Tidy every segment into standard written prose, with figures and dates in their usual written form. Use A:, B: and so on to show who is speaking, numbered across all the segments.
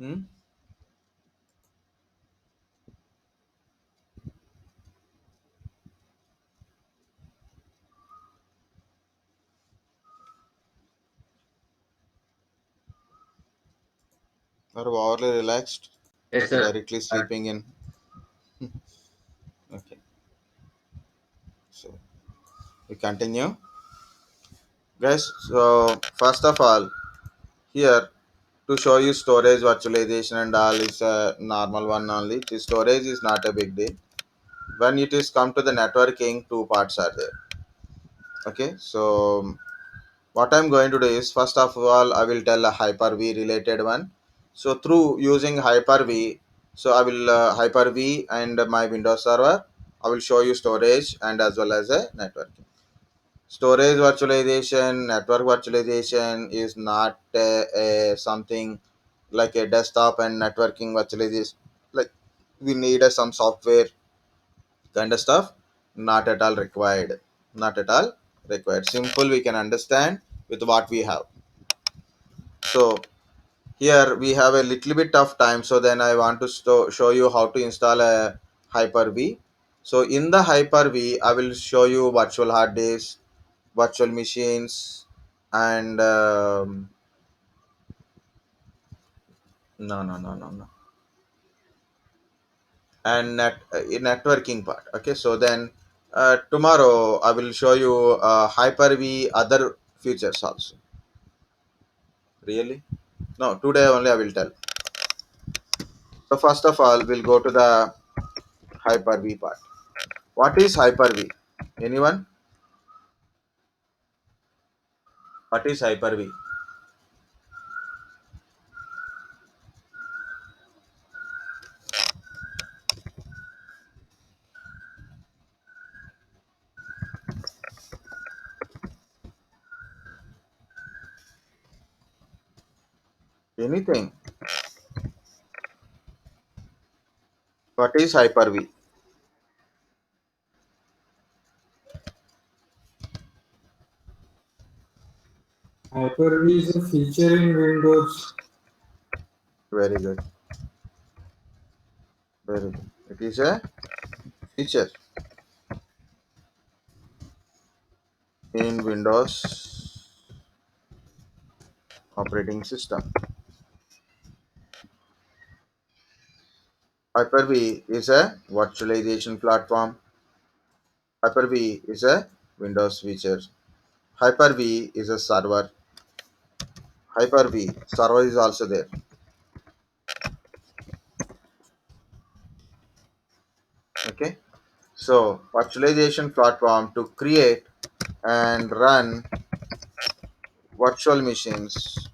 A: Hmm? Or overly relaxed,
B: Yes,
A: like
B: sir.
A: directly sleeping in. Okay, so we continue, guys. So first of all, here to show you storage virtualization and all is a normal one only. The storage is not a big deal. When it is come to the networking, two parts are there. Okay, so what I'm going to do is first of all I will tell a Hyper-V related one. So through using Hyper-V, so I will Hyper-V and my Windows server, I will show you storage and as well as a networking. Storage virtualization, network virtualization is not something like a desktop and networking virtualization. Like we need some software kind of stuff. Not at all required. Not at all required. Simple, we can understand with what we have. So here we have a little bit of time. So then I want to show you how to install a Hyper-V. So in the Hyper-V, I will show you virtual hard disks, virtual machines, and no, and networking part. Okay, so then tomorrow I will show you Hyper-V other features also. Really? No, today only I will tell. So first of all, we'll go to the Hyper-V part. What is Hyper-V? Anyone? What is Hyper-V? Anything? What is Hyper-V?
C: Hyper-V is a feature in Windows.
A: Very good. Very good. It is a feature in Windows operating system. Hyper-V is a virtualization platform. Hyper-V is a Windows feature. Hyper-V is a server. Hyper-V server is also there. Okay. So virtualization platform to create and run virtual machines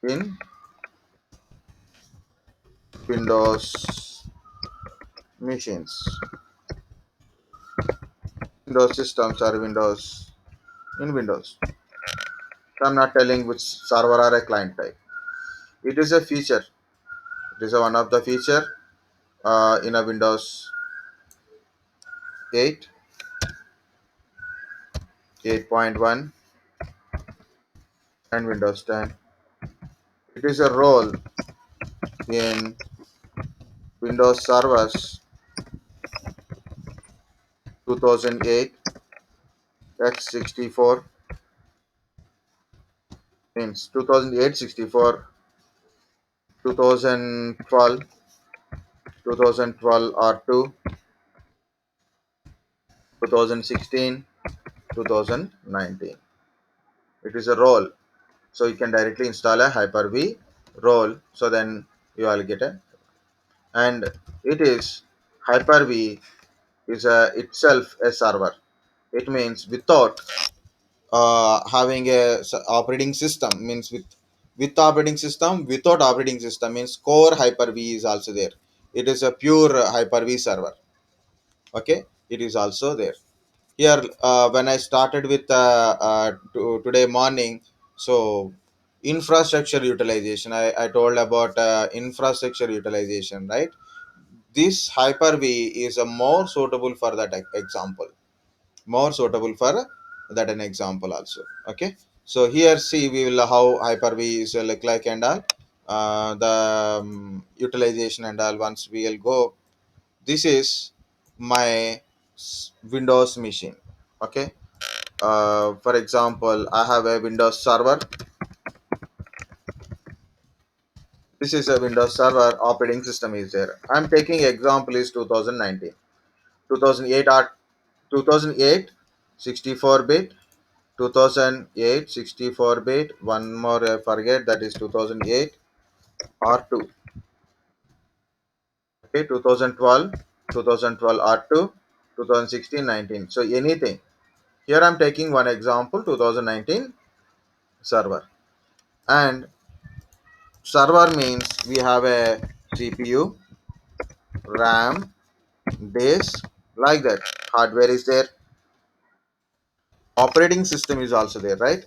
A: in Windows machines. Windows systems are Windows in Windows. So I'm not telling which server or a client type. It is a feature. It is a one of the feature in a Windows 8, 8.1 and Windows 10. It is a role in Windows servers 2008 x64 means 2008 64, 2012, 2012 R2, 2016, 2019. It is a role. So you can directly install a Hyper-V role. So then you will get a, and it is Hyper-V is a itself a server. It means without having a operating system, means with operating system, without operating system means core Hyper-V is also there. It is a pure Hyper-V server. Okay, it is also there. Here when I started with today morning, so infrastructure utilization, I told about infrastructure utilization, right? This Hyper-V is a more suitable for that example, more suitable for that an example also. Okay, so here see we will how Hyper-V is look like and all the utilization and all. Once we will go, this is my Windows machine. Okay, for example, I have a Windows server. This is a Windows server operating system is there. I'm taking example is 2019. 2008 or 2008 64-bit, 2008 64-bit, one more I forget, that is 2008 R2. Okay, 2012, 2012 R2, 2016 19. So anything. Here I'm taking one example 2019 server. And server means we have a CPU, RAM, disk, like that. Hardware is there. Operating system is also there, right?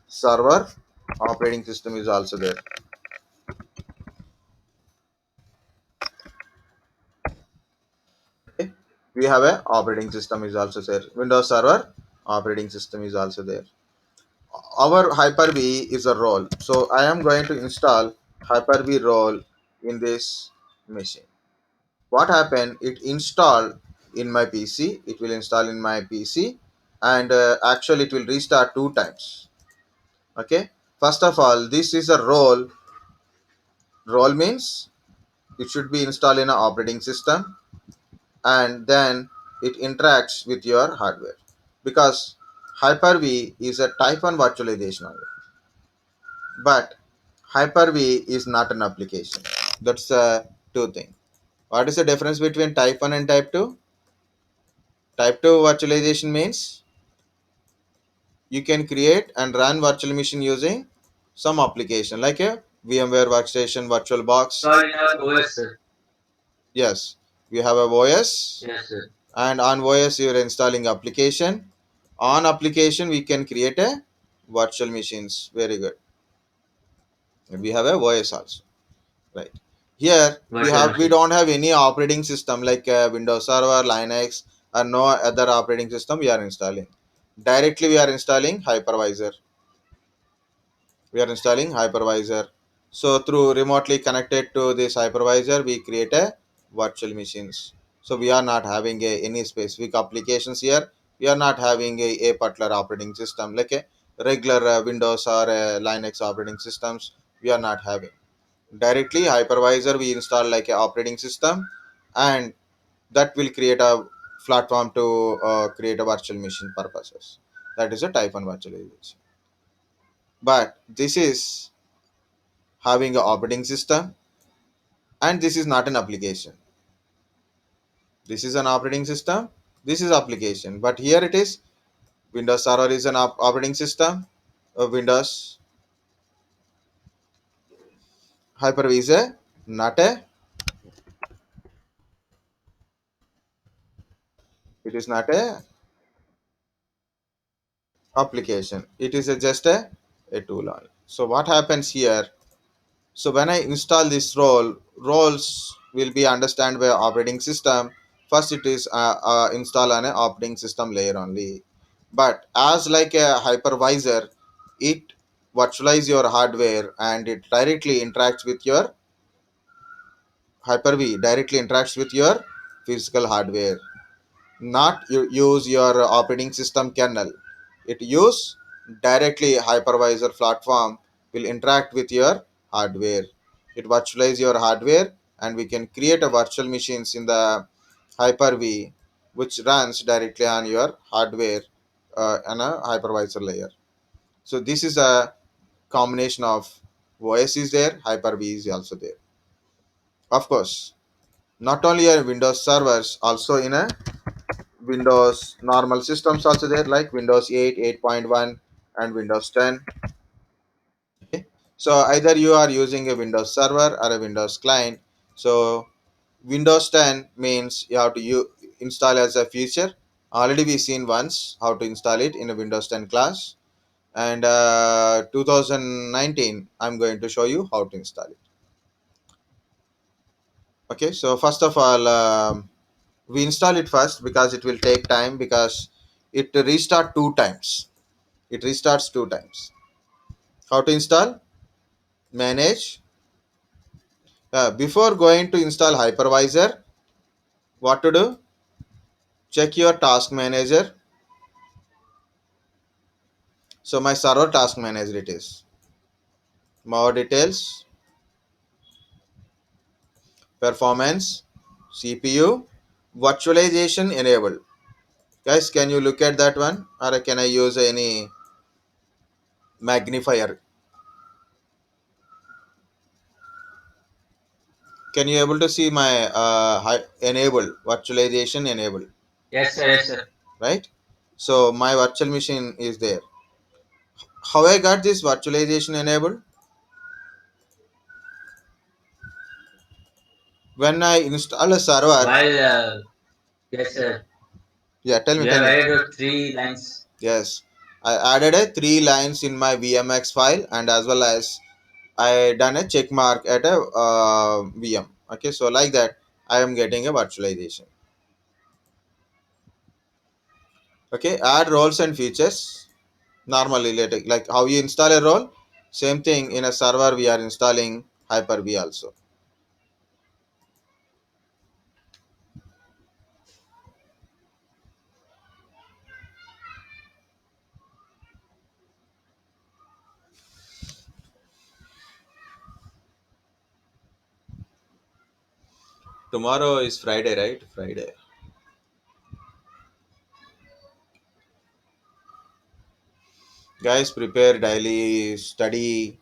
A: Server, operating system is also there. Okay. We have a operating system is also there. Windows Server operating system is also there. Our Hyper-V is a role. So I am going to install Hyper-V role in this machine. What happened? It installed in my PC. It will install in my PC, and actually it will restart two times. Okay. First of all, this is a role. Role means it should be installed in an operating system, and then it interacts with your hardware, because Hyper-V is a type 1 virtualization only, but Hyper-V is not an application. That's two thing. What is the difference between type 1 and type 2? Type 2 virtualization means you can create and run virtual machine using some application like a VMware Workstation, VirtualBox.
C: So you have OS, sir.
A: Yes, we have a OS,
C: Yes, sir.
A: and on OS you are installing application. On application we can create a virtual machines. Very good. We have a OS also, right? Here
C: Virtual
A: we
C: machine.
A: don't have any operating system like Windows Server, Linux, or no other operating system we are installing. Directly we are installing hypervisor. We are installing hypervisor. So through remotely connected to this hypervisor, we create a virtual machines. So we are not having any specific applications here. We are not having a particular operating system like a regular Windows or Linux operating systems. We are not having. Directly hypervisor we install like a operating system, and that will create a platform to create a virtual machine purposes. That is a type 1 virtualization. But this is having an operating system, and this is not an application. This is an operating system, this is application, but here it is Windows Server is an operating system, Windows Hyper-V is a not a, it is not a application, it is a tool only. So what happens here? So when I install this roles will be understand by operating system. First it is install on a operating system layer only. But as like a hypervisor, it virtualize your hardware and it directly interacts with your Hyper-V directly interacts with your physical hardware. Not you use your operating system kernel. It use directly hypervisor platform will interact with your hardware. It virtualize your hardware, and we can create a virtual machines in the Hyper-V which runs directly on your hardware on a hypervisor layer. So this is a combination of OS is there, Hyper-V is also there. Of course, not only are Windows servers, also in a Windows normal systems also there like Windows 8, 8.1, and Windows 10. Okay. So either you are using a Windows server or a Windows client. So Windows 10 means you have to install as a feature. Already we seen once how to install it in a Windows 10 class. And 2019 I'm going to show you how to install it. Okay. So first of all, we install it first because it will take time, because it restart two times. It restarts two times. How to install? Manage. Before going to install hypervisor, what to do? Check your task manager. So my server task manager it is. More details, performance, CPU, virtualization enabled. Guys, can you look at that one, or can I use any magnifier? Can you able to see my enable virtualization enabled,
B: Yes, sir. Yes, sir.
A: right? So my virtual machine is there. How I got this virtualization enabled? When I install a server.
B: While yes, sir.
A: Yeah, tell me,
B: You
A: tell
B: have
A: me.
B: added those three lines.
A: Yes, I added a three lines in my VMX file, and as well as I done a check mark at a VM. Okay, so like that, I am getting a virtualization. Okay, add roles and features. Normally, like how you install a role, same thing in a server. We are installing Hyper-V also. Tomorrow is Friday, right? Friday. Guys, prepare daily, study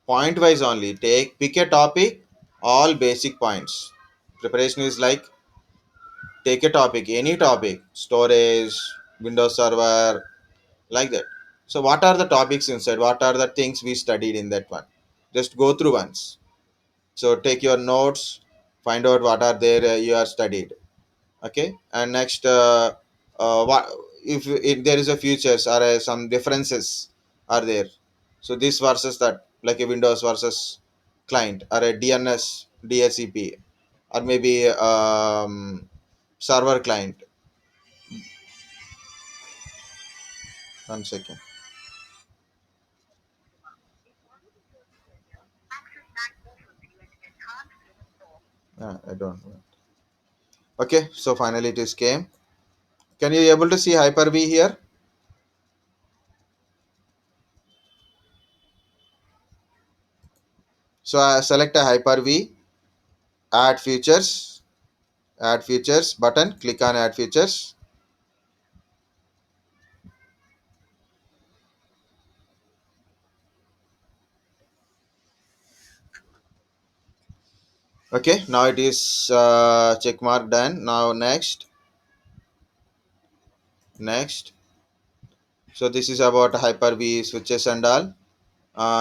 A: point wise only. Pick a topic, all basic points. Preparation is like take a topic, any topic, storage, Windows Server, like that. So, what are the topics inside? What are the things we studied in that one? Just go through once. So, take your notes, find out what are there you are studied. Okay, and next, what if there is a futures or some differences are there? So, this versus that, like a Windows versus client or a DNS, DHCP, or maybe server client. 1 second. I don't know. Okay, so finally it is came. Can you able to see Hyper-V here? So I select a Hyper-V, add features button, click on add features. Okay, now it is check mark done. Now next. So this is about Hyper-V switches and all.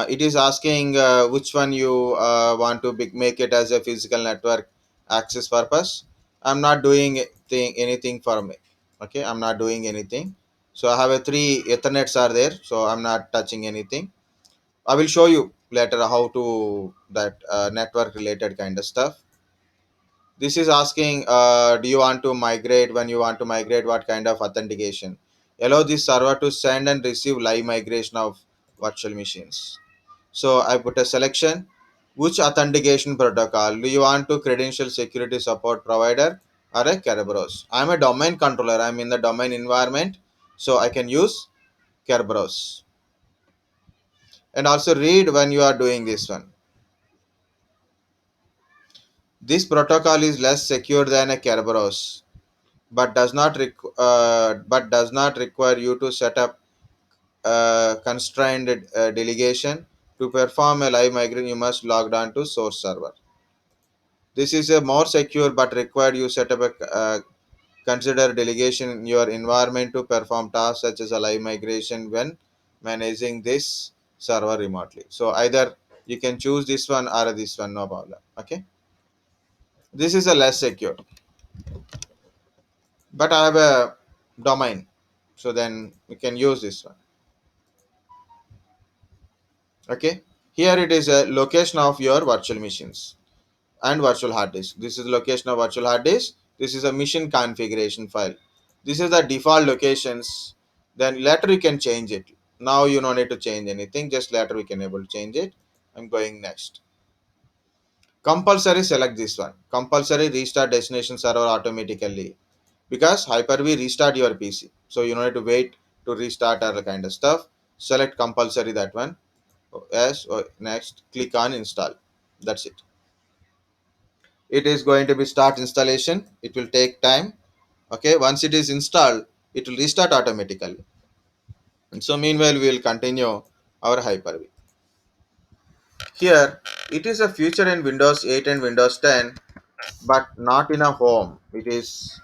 A: It is asking which one you want to make it as a physical network access purpose. I'm not doing anything for me. Okay, I'm not doing anything. So I have a three Ethernets are there. So I'm not touching anything. I will show you later how to that network related kind of stuff. This is asking, do you want to migrate? When you want to migrate, what kind of authentication? Allow this server to send and receive live migration of virtual machines. So I put a selection. Which authentication protocol? Do you want to credential security support provider or a Kerberos? I'm a domain controller. I'm in the domain environment. So I can use Kerberos. And also read when you are doing this one. This protocol is less secure than a Kerberos, but does not require you to set up constrained delegation. To perform a live migration, you must log on to source server. This is a more secure but required you set up a consider delegation in your environment to perform tasks such as a live migration when managing this server remotely. So either you can choose this one or this one, no problem. Okay, this is a less secure, but I have a domain, so then you can use this one. Okay, here it is a location of your virtual machines and virtual hard disk. This is location of virtual hard disk. This is a mission configuration file. This is the default locations. Then later you can change it. Now you don't need to change anything. Just later we can able to change it. I'm going next. Compulsory select this one. Compulsory restart destination server automatically because Hyper-V restart your PC. So you don't need to wait to restart or kind of stuff. Select compulsory that one. Yes. Next, click on install. That's it. It is going to be start installation. It will take time. Okay. Once it is installed, it will restart automatically. And so meanwhile, we will continue our Hyper-V. Here, it is a feature in Windows 8 and Windows 10, but not in a home. It is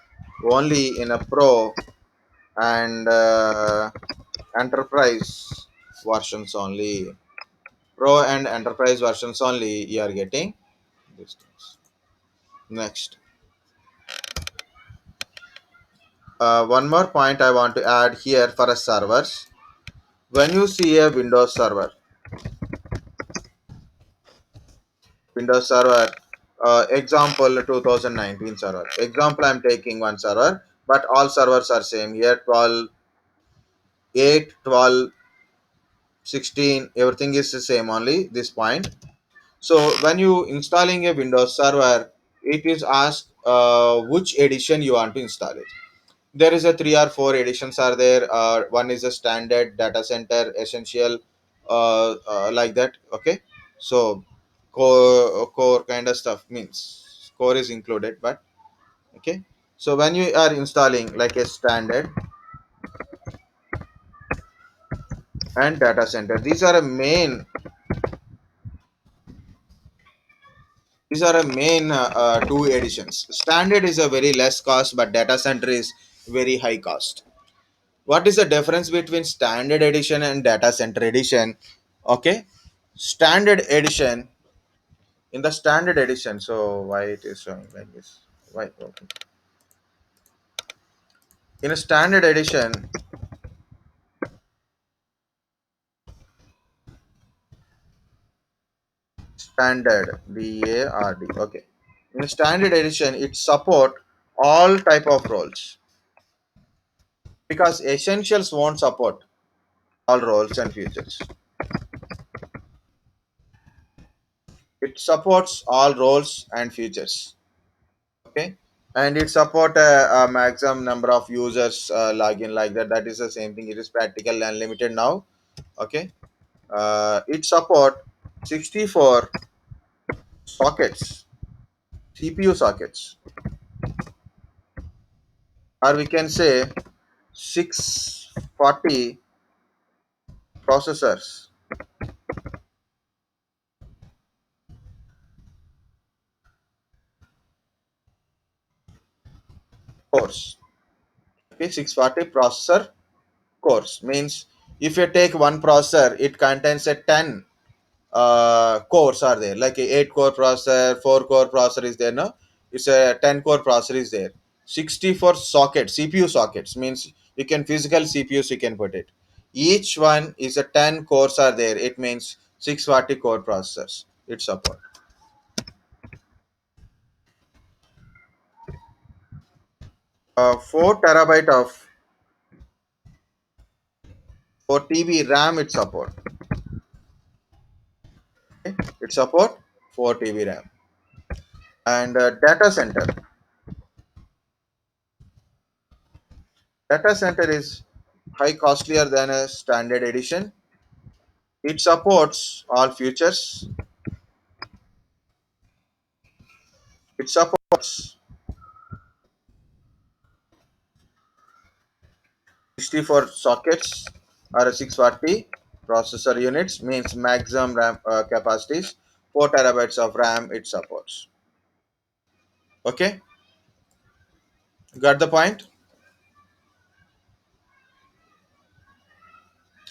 A: only in a Pro and Enterprise versions only. Pro and Enterprise versions only. You are getting these things. Next, one more point I want to add here for a servers. When you see a Windows Server, example 2019 server. Example, I'm taking one server, but all servers are same here. 12, 8, 12, 16, everything is the same. Only this point. So when you installing a Windows Server, it is asked which edition you want to install it. There is a three or four editions are there. One is a standard, data center, essential, like that. Okay, so core kind of stuff means core is included, but okay. So when you are installing like a standard and data center, these are a main two editions. Standard is a very less cost, but data center is very high cost. What is the difference between standard edition and data center edition? Okay, standard edition, in the standard edition, so why it is showing like this? Why? Okay. In a standard edition, standard DARD. Okay, in a standard edition, it support all type of roles because essentials won't support all roles and features. It supports all roles and features. Okay, and it support a maximum number of users login like that. That is the same thing. It is practical and limited now. Okay, it support 64 sockets, CPU sockets, or we can say 640 processors cores. Okay, 640 processor cores means if you take one processor, it contains a 10 cores are there, like a 8 core processor, 4 core processor is there. No, it's a 10 core processor is there. 64 sockets, CPU sockets means you can physical CPUs you can put it. Each one is a 10 cores are there. It means 640 core processors. It support 4 terabyte of 4 TB RAM. It support. Okay? It support 4 TB RAM and data center is high costlier than a standard edition. It supports all features. It supports 64 sockets or 640 processor units means maximum RAM capacities. 4 terabytes of RAM it supports. Okay, got the point?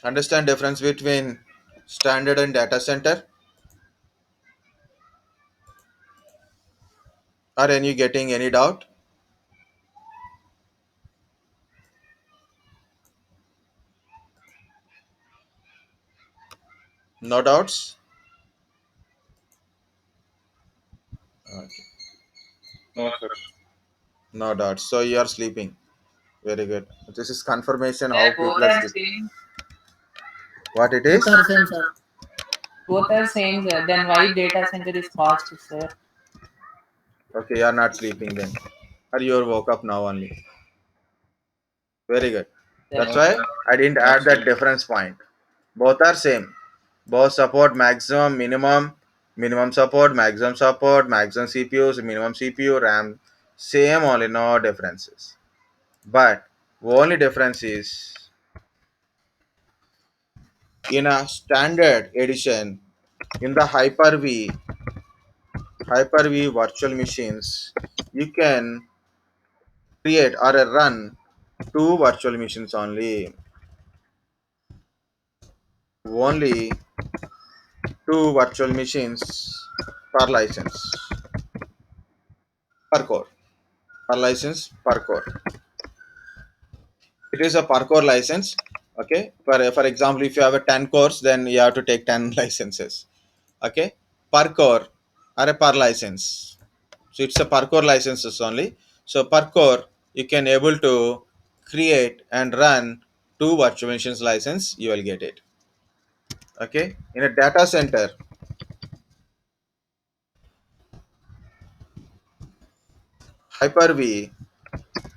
A: Understand difference between standard and data center? Are any getting any doubt? No doubts? Okay.
C: No, sir.
A: No doubts. So you are sleeping. Very good. This is confirmation how
B: Sir, both
A: people are
B: are
A: sleep.
B: same.
A: What it
D: Both
A: is?
D: are same, sir.
B: Both are same, sir. Then why data center is cost, sir?
A: Okay, you are not sleeping then. Or you woke up now only. Very good. That's
B: No,
A: why
B: sir.
A: I didn't
B: Not
A: add that
B: sleep.
A: difference point. Both are same. Both support maximum, minimum, minimum support, maximum CPUs, minimum CPU, RAM. Same only, no differences. But only difference is in a standard edition in the Hyper-V virtual machines, you can create or run two virtual machines only. Only two virtual machines per license per core. Per license per core. It is a per core license. Okay. For example, if you have a 10 cores, then you have to take 10 licenses. Okay. Per core or a per license. So it's a per core licenses only. So per core you can able to create and run two virtual machines license, you will get it. Okay. In a data center, Hyper-V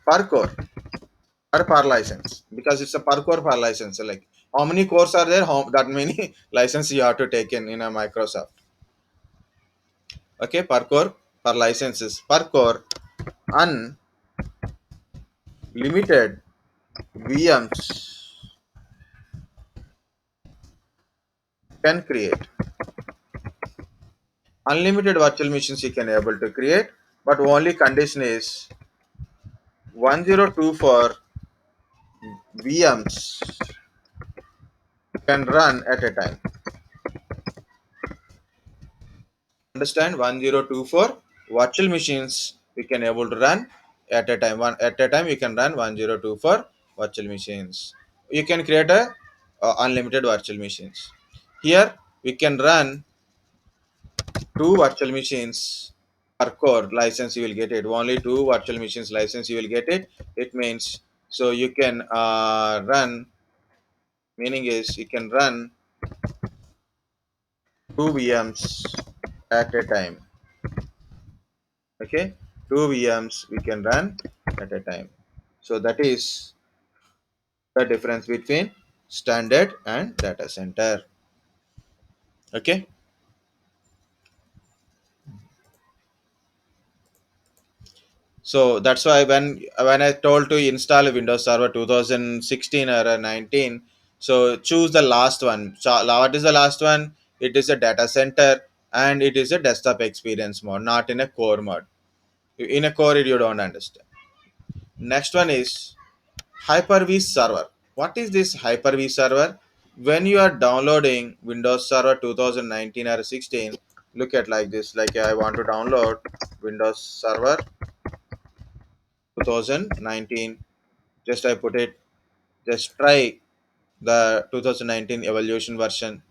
A: per core or per license, because it's a per core per license. So like how many cores are there, how that many license you have to take in a Microsoft. Okay. Per core per licenses per core, unlimited VMs can create. Unlimited virtual machines you can able to create, but only condition is 1024 VMs can run at a time. Understand? 1024 virtual machines we can able to run at a time. One at a time you can run 1024 virtual machines. You can create a unlimited virtual machines. Here we can run two virtual machines per core license, you will get it. Only two virtual machines license you will get it. It means, so you can run, meaning is you can run two VMs at a time. Okay, two VMs we can run at a time. So that is the difference between standard and data center. Okay. So that's why when I told to install Windows Server 2016 or 19, so choose the last one. So what is the last one? It is a data center and it is a desktop experience mode, not in a core mode. In a core, you don't understand. Next one is Hyper-V server. What is this Hyper-V server? When you are downloading Windows Server 2019 or 16, look at like this. Like I want to download Windows Server 2019. Just I put it, just try the 2019 evaluation version.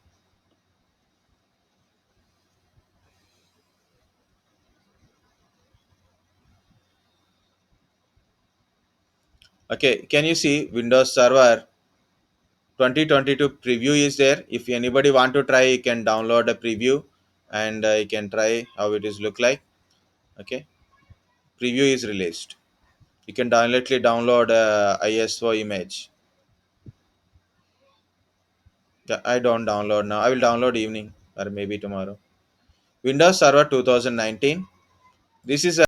A: Okay, can you see Windows Server 2022 preview is there? If anybody want to try, you can download a preview and you can try how it is look like. Okay, preview is released. You can directly download a ISO image. Yeah, I don't download now. I will download evening or maybe tomorrow. Windows Server 2019. This is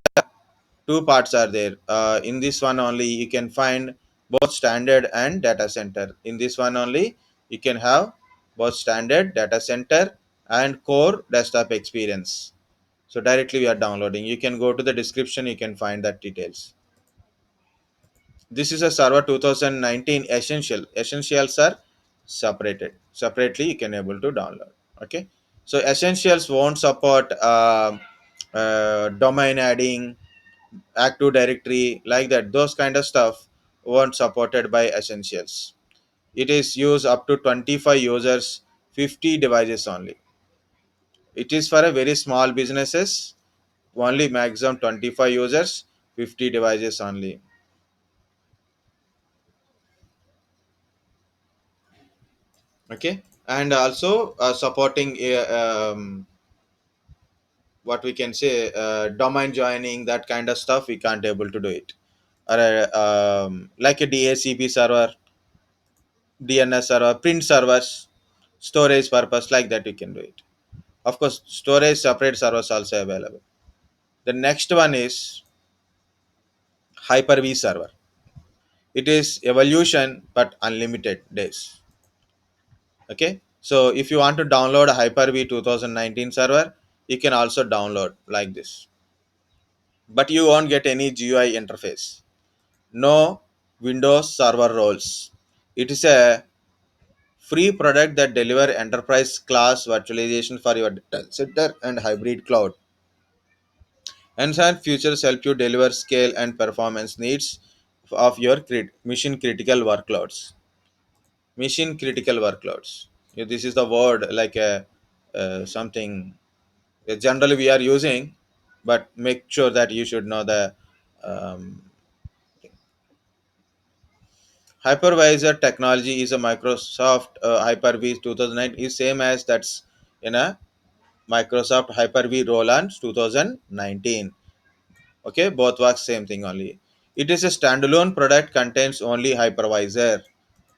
A: two parts are there. In this one only you can find both standard and data center. In this one only you can have both standard data center and core desktop experience. So directly we are downloading. You can go to the description, you can find that details. This is a server 2019 essential. Essentials are separated. Separately you can able to download. Okay. So essentials won't support domain adding, active directory, like that. Those kind of stuff weren't supported by essentials. It is used up to 25 users, 50 devices only. It is for a very small businesses, only maximum 25 users, 50 devices only. Okay, and also supporting what we can say domain joining, that kind of stuff we can't able to do it, or like a DHCP server, DNS server, print servers, storage purpose, like that you can do it. Of course, storage separate servers also available. The next one is Hyper-V server. It is evolution but unlimited days. Okay, so if you want to download a Hyper-V 2019 server, you can also download like this, but you won't get any GUI interface. No Windows server roles. It is a free product that deliver enterprise class virtualization for your data center and hybrid cloud. And some features help you deliver scale and performance needs of your mission critical workloads. Mission critical workloads. Yeah, this is the word like a something generally we are using, but make sure that you should know the um, hypervisor technology is a Microsoft Hyper-V 2009 is same as that's in a Microsoft Hyper-V Roland 2019. Okay, both work same thing only. It is a standalone product, contains only hypervisor.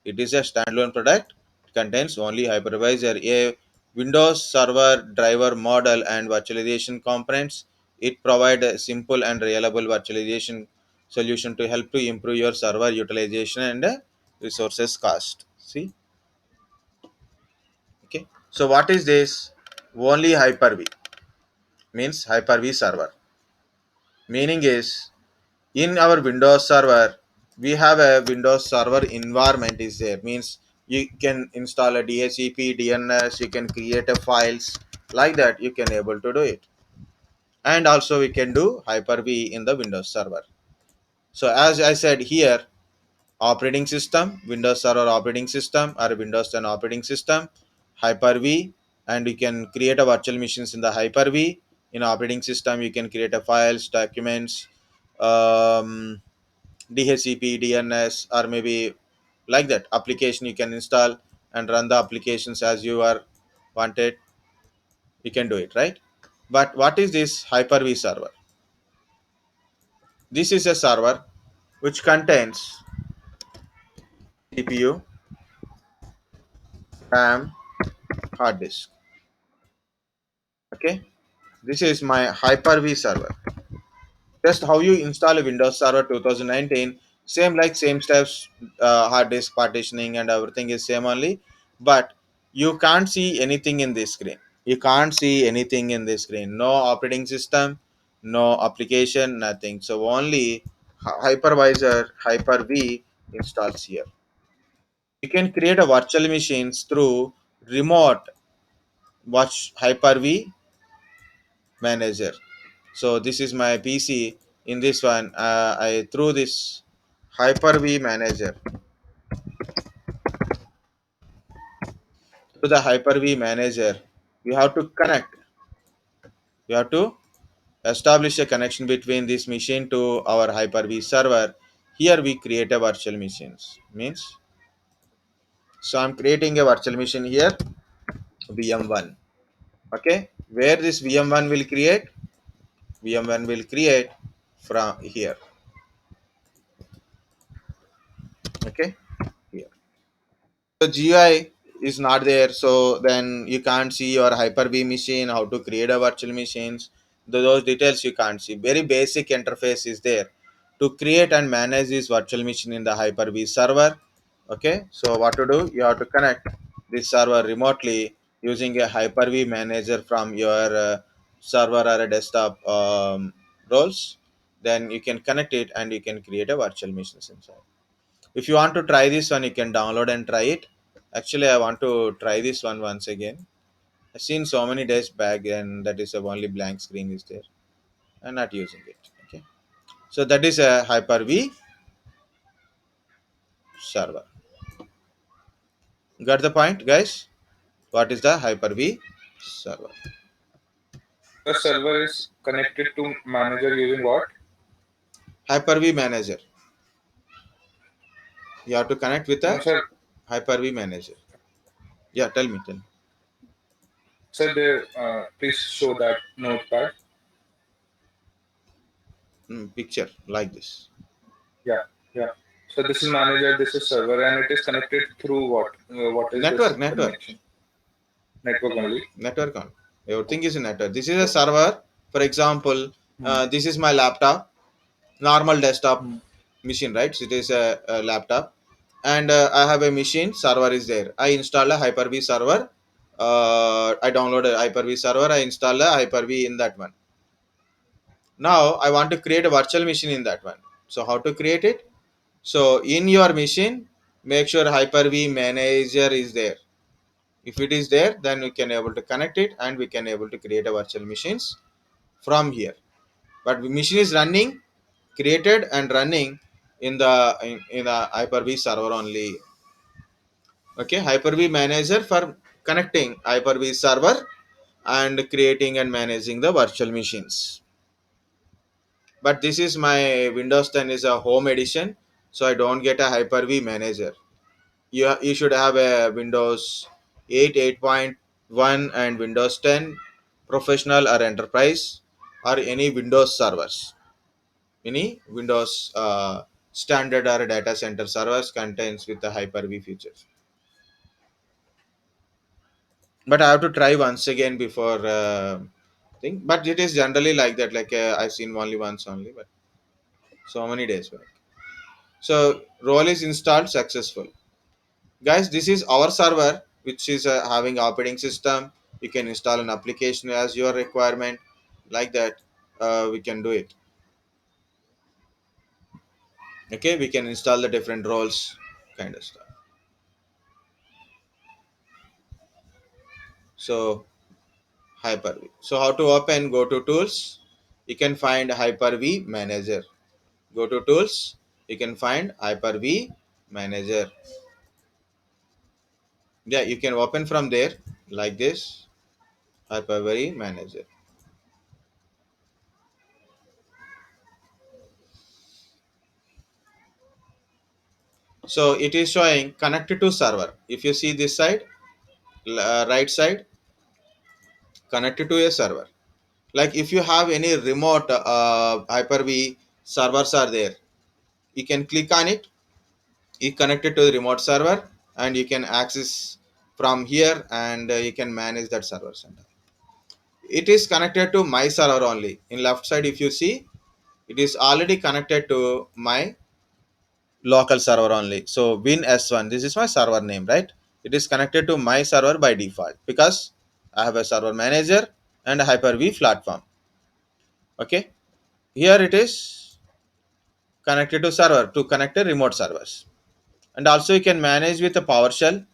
A: It is a standalone product, contains only hypervisor, a Windows server driver model and virtualization components. It provides a simple and reliable virtualization solution to help to improve your server utilization and resources cost. See, okay, so what is this? Only Hyper-V means Hyper-V server, meaning is in our Windows server we have a Windows server environment is there, means you can install a DHCP, DNS, you can create a files, like that you can able to do it. And also we can do Hyper-V in the Windows server. So as I said here, operating system, Windows server operating system or Windows 10 operating system, Hyper-V, and you can create a virtual machines in the Hyper-V. In operating system you can create a files, documents, um, DHCP, DNS, or maybe like that application you can install and run the applications as you are wanted. You can do it, right? But what is this Hyper-V server? This is a server which contains CPU, RAM, hard disk. Okay, this is my Hyper-V server. Just how you install a Windows Server 2019, same like same steps, hard disk partitioning and everything is same only, but you can't see anything in this screen. You can't see anything in this screen. No operating system, no application, nothing. So only hypervisor Hyper-V installs here. You can create a virtual machines through remote watch Hyper-V manager. So this is my PC. In this one I through this Hyper-V manager, to the Hyper-V manager we have to connect, we have to establish a connection between this machine to our Hyper-V server. Here we create a virtual machines means, so I'm creating a virtual machine here, VM1. Okay, where this VM1 will create, VM1 will create from here. Okay, here. So GUI is not there, so then you can't see your Hyper-V machine, how to create a virtual machines. Those details you can't see. Very basic interface is there to create and manage this virtual machine in the Hyper-V server. Okay, so what to do? You have to connect this server remotely using a Hyper-V manager from your server or a desktop roles. Then you can connect it and you can create a virtual machine inside. If you want to try this one, you can download and try it. Actually, I want to try this one once again. I've seen so many days back, and that is a only blank screen is there. I'm not using it. Okay, so that is a Hyper-V server. Got the point, guys? What is the Hyper-V server?
D: The server is connected to manager using what?
A: Hyper-V manager. You have to connect with
D: No,
A: a
D: sir.
A: Hyper-V manager. Yeah, tell me.
D: So there, please show that notepad.
A: Picture like this.
D: Yeah, yeah. So this is manager, this is server, and it is connected through what? What is this
A: Network,
D: connection? Network only.
A: network on. Everything is a network. This is a server. For example,
D: Hmm.
A: this is my laptop, normal desktop
D: Hmm.
A: machine, right? So it is a laptop, and I have a machine. Server is there. I install a Hyper-V server. I download a Hyper-V server. I install a Hyper-V in that one. Now I want to create a virtual machine in that one. So how to create it? So in your machine, make sure Hyper-V manager is there. If it is there, then we can able to connect it and we can able to create a virtual machines from here. But the machine is running, created and running in the Hyper-V server only. Okay, Hyper-V manager for connecting Hyper-V server and creating and managing the virtual machines. But this is my Windows 10 is a home edition, so I don't get a Hyper-V manager. You should have a Windows 8, 8.1 and Windows 10 professional or enterprise or any Windows servers. Any Windows standard or data center servers contains with the Hyper-V features. But I have to try once again before thing. But it is generally like that. Like I've seen only once only, but so many days back. So role is installed successful. Guys, this is our server which is having operating system. You can install an application as your requirement, like that. We can do it. Okay, we can install the different roles, kind of stuff. So Hyper-V. So how to open? Go to tools. You can find Hyper-V manager. Go to tools. You can find Hyper-V manager. Yeah, you can open from there like this. Hyper-V manager. So it is showing connected to server. If you see this side, right side, connected to a server. Like if you have any remote Hyper-V servers are there, you can click on it. You connect it to the remote server, and you can access from here, and you can manage that server center. It is connected to my server only. In left side, if you see, it is already connected to my local server only. So Win S1, this is my server name, right? It is connected to my server by default because I have a server manager and a Hyper-V platform. Okay, here it is connected to server to connect a remote servers, and also you can manage with a PowerShell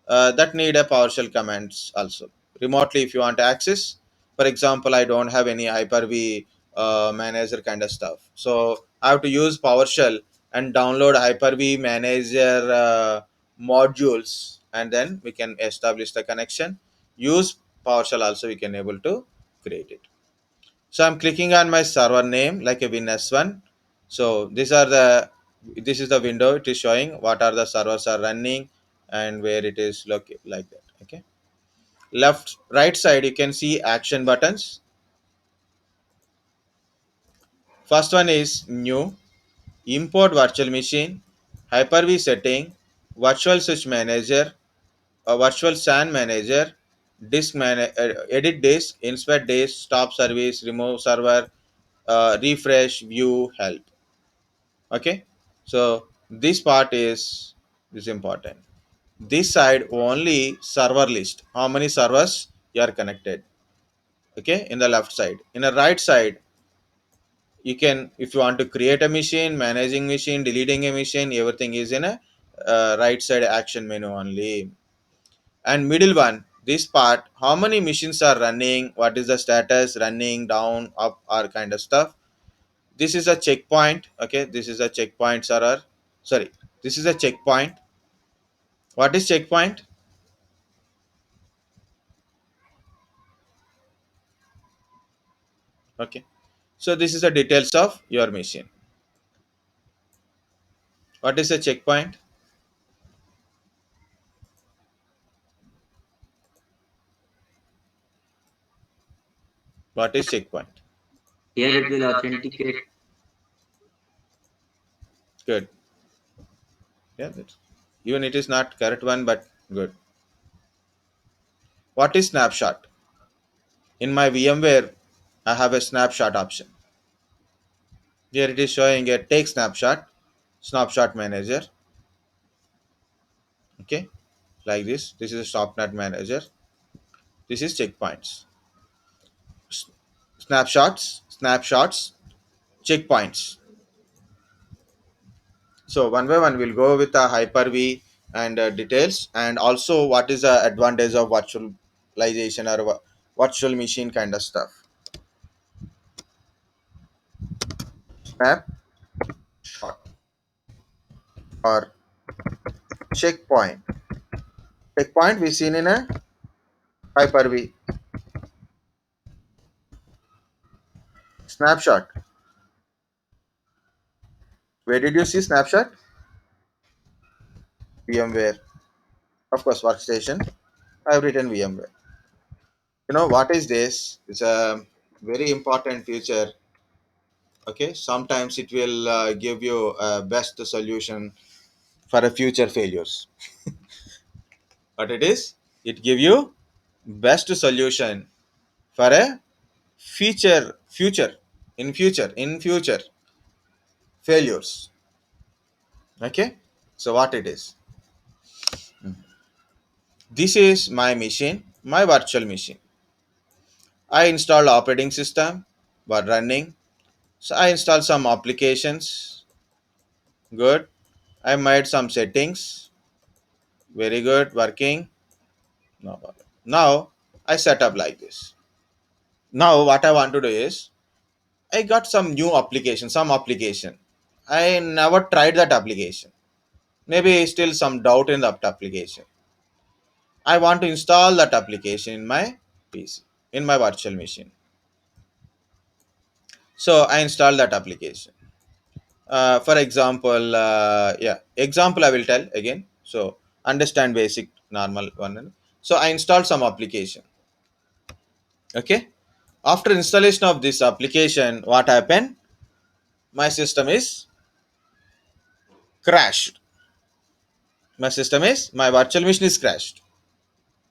A: that need a PowerShell commands also remotely if you want to access. For example, I don't have any Hyper-V manager kind of stuff, so I have to use PowerShell and download Hyper-V manager modules, and then we can establish the connection. Use PowerShell also we can able to create it. So I'm clicking on my server name like a WinS1. So this is the window. It is showing what are the servers are running and where it is located, like that. Okay. Left right side you can see action buttons. First one is new, import virtual machine, Hyper-V setting, virtual switch manager, a virtual SAN manager, edit disk, inspect disk, stop service, remove server, refresh, view, help. Okay, so this part is important. This side only server list, how many servers you are connected. Okay, in the left side. In the right side, you can, if you want to create a machine, managing machine, deleting a machine, everything is in a right side action menu only. And middle one, this part, how many machines are running, what is the status, running, down, up, or kind of stuff. This is a checkpoint. Okay, this is a checkpoint server. Sorry, this is a checkpoint. What is checkpoint? Okay, so this is the details of your machine. What is a checkpoint? What is checkpoint?
E: Here it will authenticate.
A: Good. Yeah, even it is not correct one, but good. What is snapshot? In my VMware, I have a snapshot option. Here it is showing a take snapshot, snapshot manager. Okay, like this. This is a snapshot manager. This is checkpoints. Snapshots, checkpoints. So one by one, we'll go with the Hyper-V and details, and also what is the advantage of virtualization or virtual machine kind of stuff. Snapshot or checkpoint. Checkpoint we seen in a Hyper-V. Snapshot. Where did you see snapshot? VMware. Of course, workstation. I've written VMware. You know what is this? It's a very important feature. Okay, sometimes it will give you a best solution for a future failures. What it is? It give you best solution for a future failures. Okay, so what it is? This is my machine, my virtual machine. I installed operating system but running. So I installed some applications. Good. I made some settings. Very good. Working. No problem. Now I set up like this. Now what I want to do is I got some new application, some application. I never tried that application. Maybe still some doubt in that application. I want to install that application in my PC, in my virtual machine. So I install that application. For example, yeah, example I will tell again. So understand basic normal one. So I installed some application. Okay. After installation of this application, what happened? My system is crashed. My virtual machine is crashed.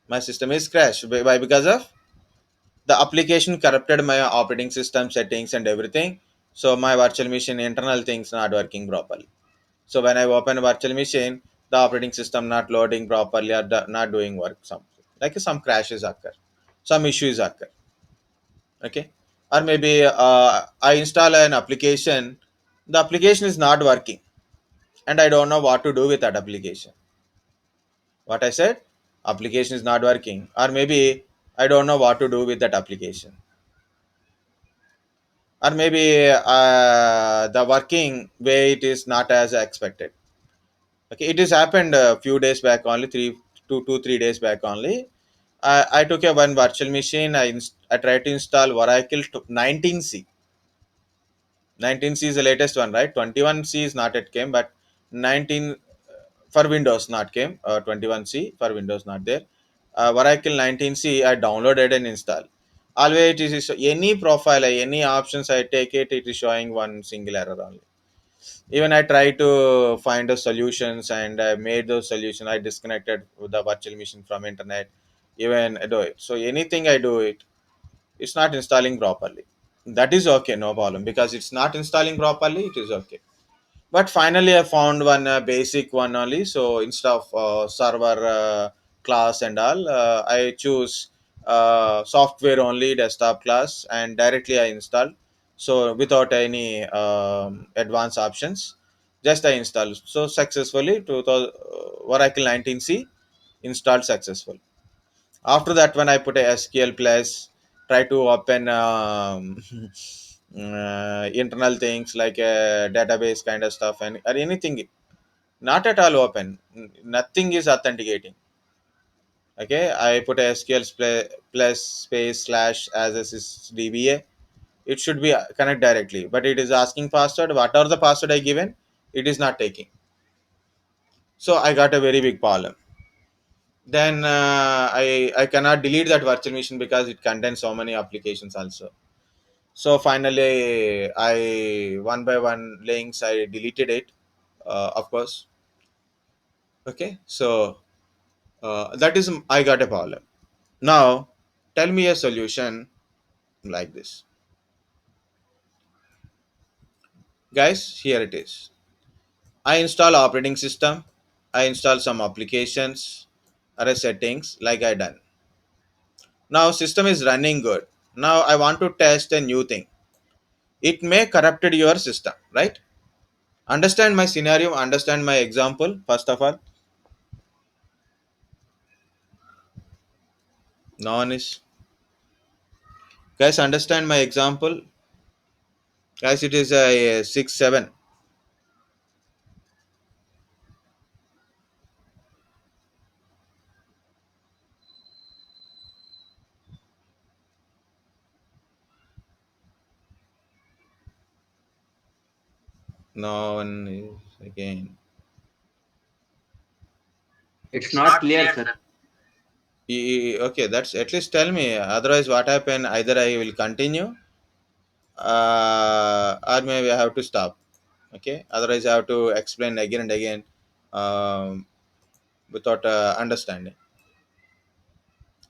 A: My system is crashed. Why? Because of the application corrupted my operating system settings and everything. So my virtual machine internal things not working properly. So when I open a virtual machine, the operating system not loading properly or not doing work. Some crashes occur, some issues occur. Okay, or maybe I install an application, the application is not working, and I don't know what to do with that application. What I said, application is not working, or maybe I don't know what to do with that application, or maybe the working way it is not as expected. Okay, it has happened a few days back only, 3 days back only. I took a one virtual machine. I tried to install Oracle 19c. 19c is the latest one, right? 21c is not yet came, but 19 for Windows not came. 21c for Windows not there. Oracle 19c I downloaded and installed. Always it is any profile, any options I take it, it is showing one single error only. Even I try to find the solutions and I made those solutions. I disconnected with the virtual machine from internet. Even I do it. So anything I do it, it's not installing properly. That is okay, no problem, because it's not installing properly. It is okay. But finally I found one basic one only. So instead of server class and all, I choose software only desktop class and directly I install. So without any advanced options, just I install. So successfully 2000 Oracle 19c installed successful. After that, when I put a SQL plus, try to open internal things like a database kind of stuff and or anything, not at all open. Nothing is authenticating. Okay, I put a SQL plus space slash as a DBA. It should be connect directly, but it is asking password. Whatever the password I given, it is not taking. So I got a very big problem. then I cannot delete that virtual machine because it contains so many applications also. So finally, I one by one links I deleted it, of course. Okay, so that is I got a problem. Now tell me a solution like this, guys. Here it is. I install operating system. I install some applications or settings like I done. Now system is running good. Now I want to test a new thing. It may corrupted your system, right? Understand my scenario, understand my example first of all. No one is. Guys, understand my example. Guys, it is a 6 7. No one is again.
E: It's not clear, sir.
A: Okay, that's at least tell me. Otherwise, what happen? Either I will continue, or maybe I have to stop. Okay, otherwise I have to explain again and again, um, without understanding.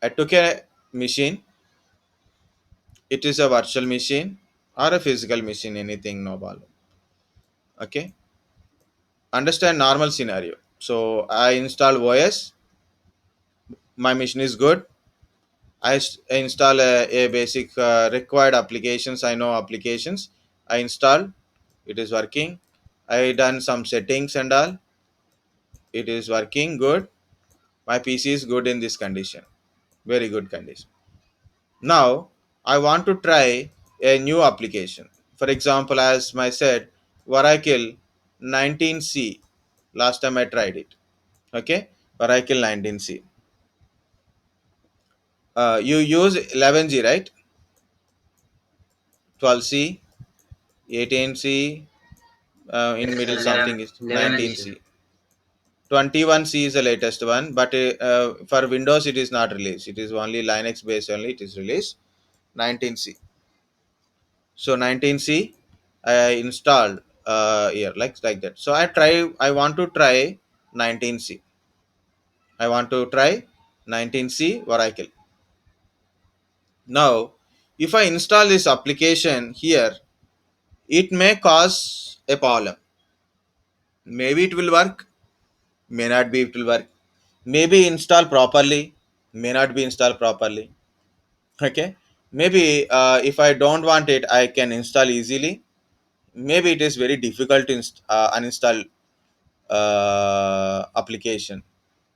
A: I took a machine. It is a virtual machine or a physical machine. Anything, no problem. Okay, understand normal scenario. So I install OS. My machine is good. I install a basic required applications. I know applications. I install. It is working. I done some settings and all. It is working good. My PC is good in this condition. Very good condition. Now I want to try a new application. For example, as I said, Oracle 19C. Last time I tried it. Okay, Oracle 19C. You use 11G, right? 12C, 18C, in
E: Yes,
A: middle
E: sir.
A: something is
E: 11 G, sir.
A: 19C. 21C is the latest one, but for Windows it is not released. It is only Linux based only. It is released 19C. So 19C I installed here like that. So I want to try 19C. I want to try 19C Oracle. Now, if I install this application here, it may cause a problem. Maybe it will work, may not be it will work. Maybe install properly, may not be installed properly. Okay. Maybe if I don't want it, I can install easily. Maybe it is very difficult to uninstall application,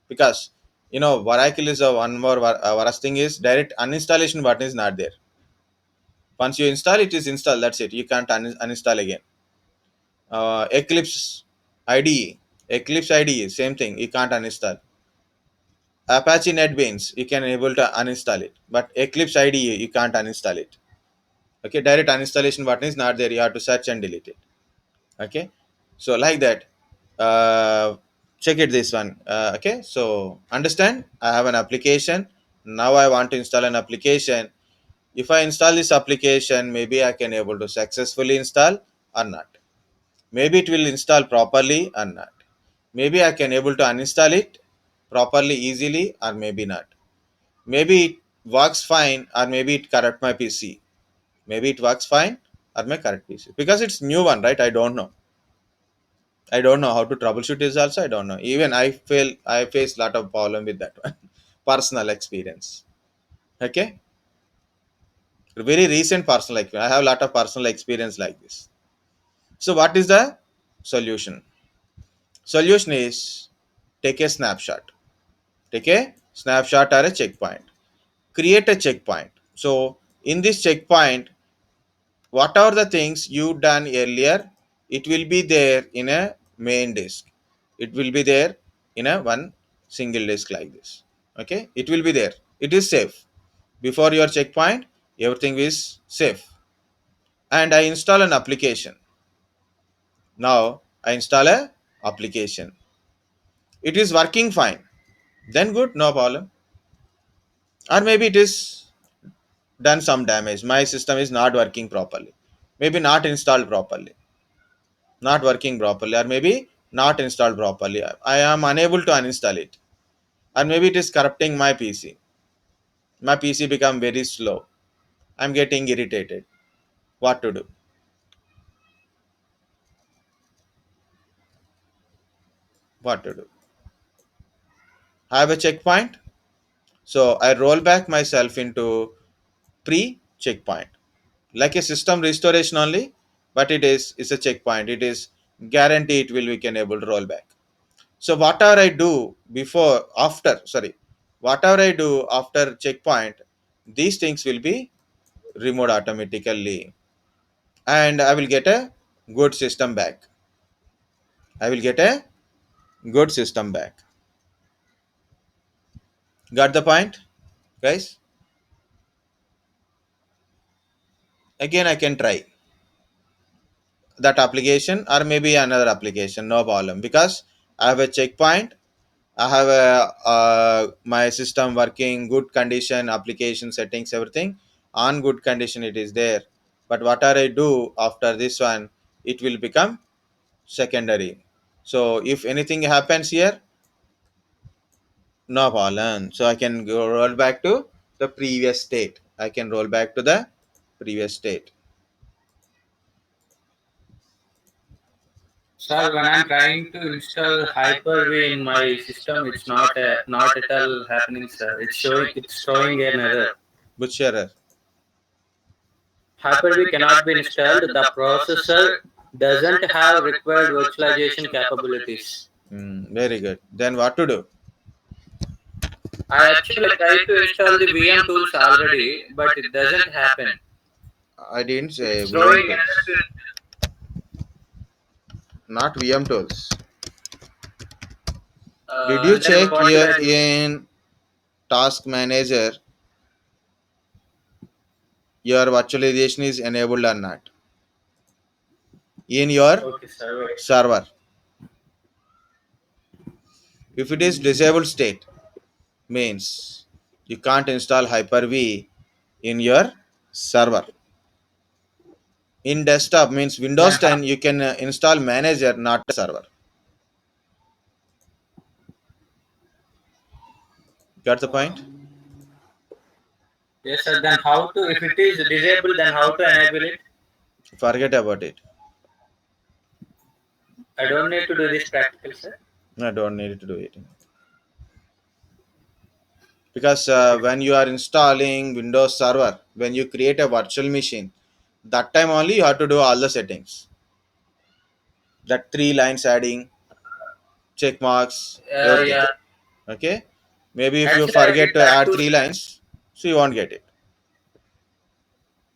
A: because Oracle is a one more worst thing is direct uninstallation button is not there. Once you install, it is installed. That's it. You can't uninstall again. Eclipse IDE, Eclipse IDE, same thing. You can't uninstall. Apache NetBeans, you can able to uninstall it, but Eclipse IDE you can't uninstall it. Okay, direct uninstallation button is not there. You have to search and delete it. Okay, so like that. Check it this one. Okay, so understand. I have an application. Now I want to install an application. If I install this application, maybe I can able to successfully install or not. Maybe it will install properly or not. Maybe I can able to uninstall it properly easily or maybe not. Maybe it works fine or maybe it corrupt my PC. Maybe it works fine or my correct PC, because it's new one, right? I don't know how to troubleshoot this also. I don't know. Even I face lot of problem with that one. Personal experience. Okay, very recent personal experience. I have a lot of personal experience like this. So what is the solution? Solution is take a snapshot. Take a snapshot or a checkpoint. Create a checkpoint. So in this checkpoint, what are the things you done earlier, it will be there in a main disk. It will be there in a one single disk like this. Okay, it will be there. It is safe. Before your checkpoint, everything is safe. And I install an application. Now I install a application. It is working fine. then good, no problem. Or maybe it is done some damage. My system is not working properly. Maybe not installed properly. Not working properly. Or maybe not installed properly. I am unable to uninstall it. Or maybe it is corrupting my PC. My PC become very slow. I'm getting irritated. What to do? What to do? I have a checkpoint. So I roll back myself into pre-checkpoint. Like a system restoration only, but it's a checkpoint. It is guaranteed it will we can able to roll back. So whatever I do before, after, sorry, whatever I do after checkpoint, these things will be removed automatically, and I will get a good system back. I will get a good system back. Got the point, guys? Again, I can try that application or maybe another application, no problem, because I have a checkpoint. I have a my system working good condition, application settings, everything on good condition. It is there, but whatever I do after this one, it will become secondary. So if anything happens here, no problem. So I can go roll back to the previous state. I can roll back to the previous state.
E: Sir, when I'm trying to install Hyper-V in my system, it's not at all happening, sir. It's showing an error.
A: Which error?
E: Hyper-V cannot be installed. The processor doesn't have required virtualization capabilities.
A: Very good. Then what to do?
E: I actually tried to install the VM tools already, but it doesn't happen.
A: I didn't say
E: It's
A: VM
E: showing
A: tools. Not VM tools. Did you
E: then
A: check
E: what should
A: here
E: I do?
A: in Task Manager your virtualization is enabled or not in your
E: Okay, sir. Wait.
A: server? If it is disabled state, means you can't install Hyper-V in your server. In desktop means Windows
E: Then
A: 10, you can install manager, not a server. Got the point?
E: yes, sir. Then how to? If it is disabled, then how to enable it?
A: Forget about it.
E: I don't need to do this practical, sir.
A: I don't need to do it. Because when you are installing Windows Server, when you create a virtual machine, that time only you have to do all the settings. That 3 lines adding, check marks, everything.
E: Yeah.
A: Okay? Maybe if you
E: Actually, I
A: forget
E: did
A: to
E: that
A: add
E: too.
A: 3 lines, so you won't get it.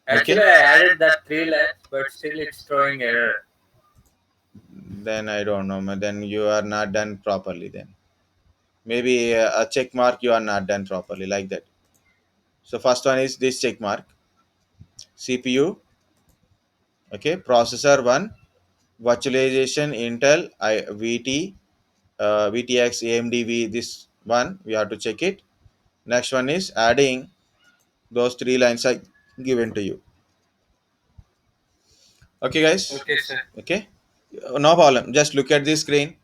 E: Actually,
A: Okay?
E: I added that 3 lines, but still it's throwing error.
A: Then I don't know. Then you are not done properly. Then maybe a check mark you are not done properly, like that. So first one is this check mark. CPU. Okay. Processor one. Virtualization Intel VT VTX AMD this one we have to check it. Next one is adding those 3 lines I given to you. Okay, guys.
E: Okay, sir.
A: Okay, no problem. Just look at the screen.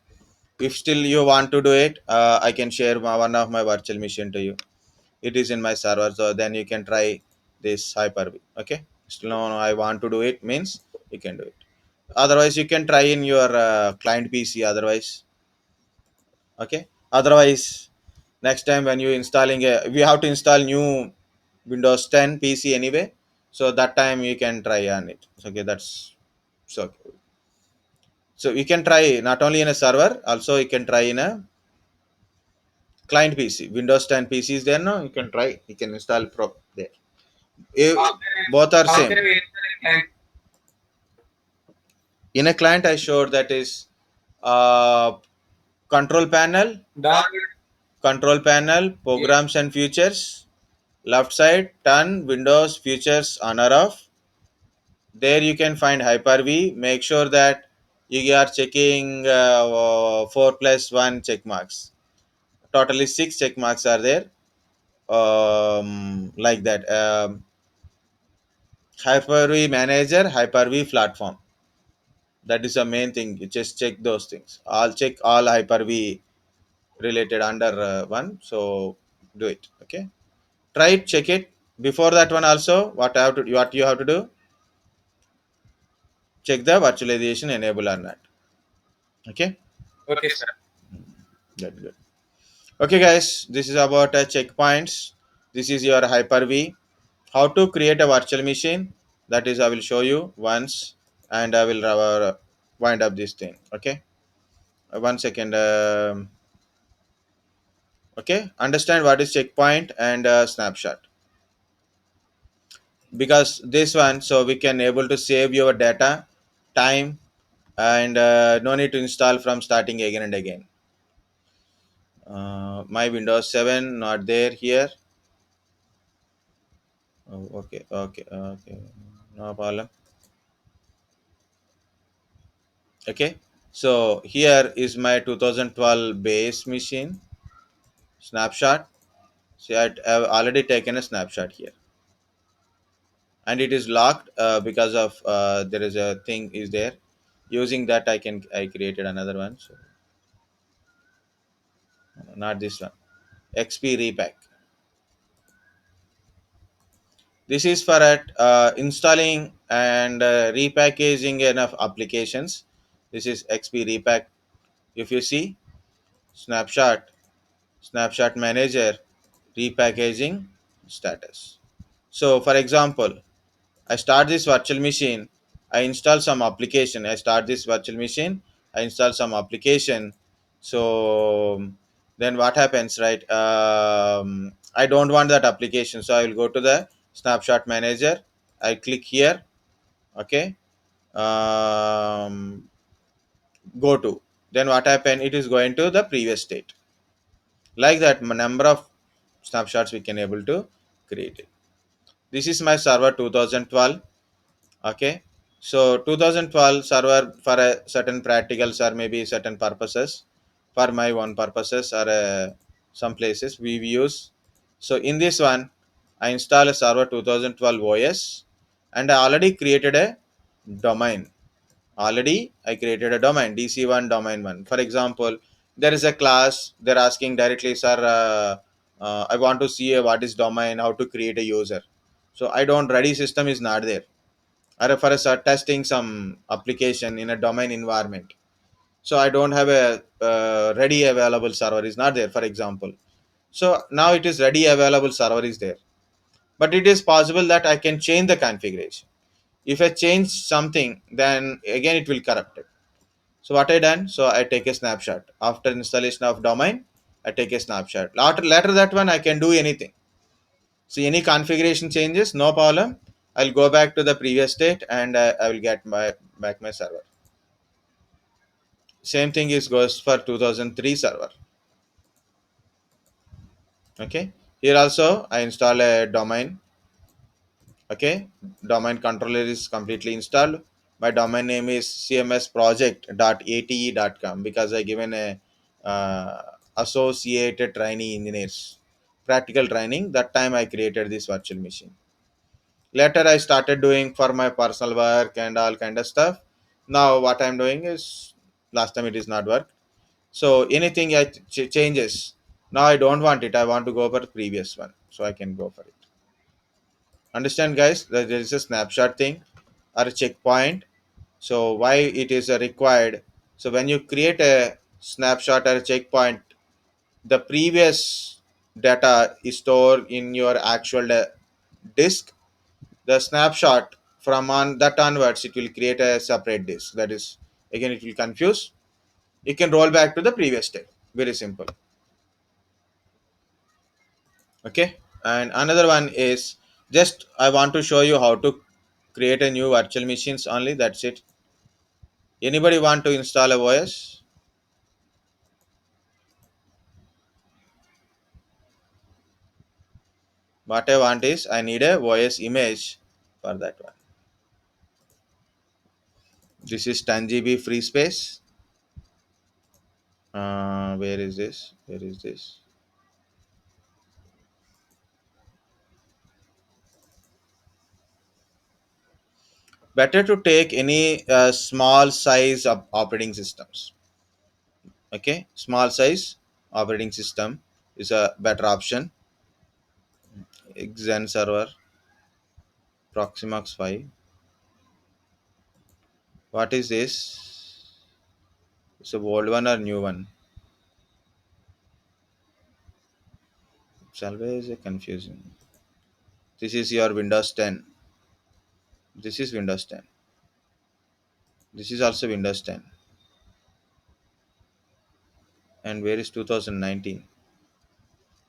A: If still you want to do it, I can share one of my virtual machine to you. It is in my server, so then you can try this Hyper-V. Okay. Still no, I want to do it means you can do it. Otherwise, you can try in your client PC. Otherwise, okay. Otherwise, next time when you installing we have to install new Windows 10 PC anyway, so that time you can try on it. Okay, that's so. So you can try not only in a server, also you can try in a client PC. Windows 10 PC is there now. You can try. You can install there. Eh, both are
E: How
A: same.
E: can we install a client?
A: In a client, I showed that is uh, control panel,
E: Download.
A: programs and features. Left side, turn Windows features on or off. There you can find Hyper-V. Make sure that you are checking 4+1 check marks. totally 6 check marks are there, like that. Hyper-V manager, Hyper-V platform. That is the main thing. You just check those things. I'll check all Hyper-V related under one. So do it. Okay. Try it. Check it. Before that one also, what you have to do? Check the virtualization enable or not. Okay.
D: Okay, sir.
A: Good. Good. Okay, guys. This is about checkpoints. This is your Hyper-V. How to create a virtual machine? That is, I will show you once, and I will wind up this thing. Okay. 1 second. Okay, understand what is checkpoint and snapshot, because this one, so we can able to save your data, time, and no need to install from starting again and again. My Windows 7 not there here. Oh, okay, no problem. Okay, so here is my 2012 base machine snapshot. See, I've already taken a snapshot here, and it is locked because of there is a thing is there. Using that, I created another one. So not this one. XP repack. This is for installing and repackaging enough applications. This is XP repack. If you see snapshot, snapshot manager, repackaging status. So for example, I start this virtual machine. I install some application. I start this virtual machine. I install some application. So then what happens, right? I don't want that application, so I will go to the snapshot manager. I click here. Okay. Um, Go to. Then what happened? It is going to the previous state. Like that, number of snapshots we can able to create it. This is my server 2012. Okay, so 2012 server for a certain practicals or maybe certain purposes, for my own purposes or some places we use. So in this one, I install a server 2012 OS, and I already created a domain. Already I created a domain, DC1 domain 1. For example, there is a class, they're asking directly, sir, I want to see what is domain, how to create a user. So I don't, ready system is not there, or for a testing some application in a domain environment. So I don't have a ready available server is not there, for example. So now it is ready available server is there, but it is possible that I can change the configuration. If I change something, then again it will corrupt it. So what I done, so I take a snapshot after installation of domain. I take a snapshot later that one I can do anything. See any configuration changes, no problem. I'll go back to the previous state, and I will get my back my server. Same thing is goes for 2003 server. Okay. Here also I install a domain. Okay. Domain controller is completely installed. My domain name is cmsproject.ate.com, because I given a associated training engineers practical training. That time I created this virtual machine. Later I started doing for my personal work and all kind of stuff. Now what I'm doing is, last time it is not work, so anything I changes, now I don't want it, I want to go for the previous one, so I can go for it. Understand, guys, that there is a snapshot thing or a checkpoint. So why it is required? So when you create a snapshot or a checkpoint, the previous data is stored in your actual disk. The snapshot from on that onwards, it will create a separate disk. That is, again it will confuse. You can roll back to the previous step. Very simple. Okay. And another one is, just I want to show you how to create a new virtual machines only. That's it. Anybody want to install a OS? What I want is, I need a OS image for that one. This is 10 GB free space. Where is this? Where is this? Better to take any small size of operating systems. Okay, small size operating system is a better option. Xen server, Proximox 5. What is this? It's a old one or new one? It's always confusing. This is your Windows 10. This is Windows 10. This is also Windows 10. And where is 2019?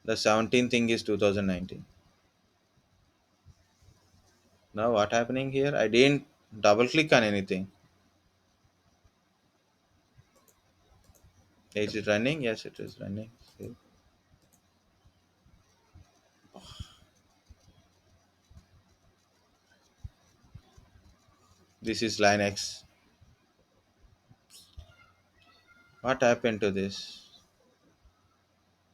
A: The 17 thing is 2019. Now what happening here? I didn't double click on anything. Is it running? Yes, it is running. See? This is Linux. What happened to this?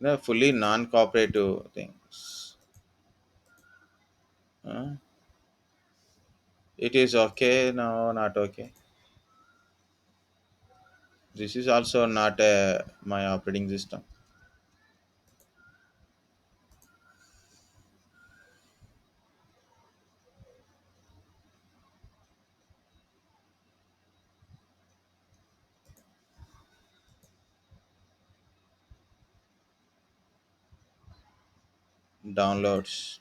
A: No, fully non-cooperative things. Huh? It is okay. No, not okay. This is also not my operating system. Downloads.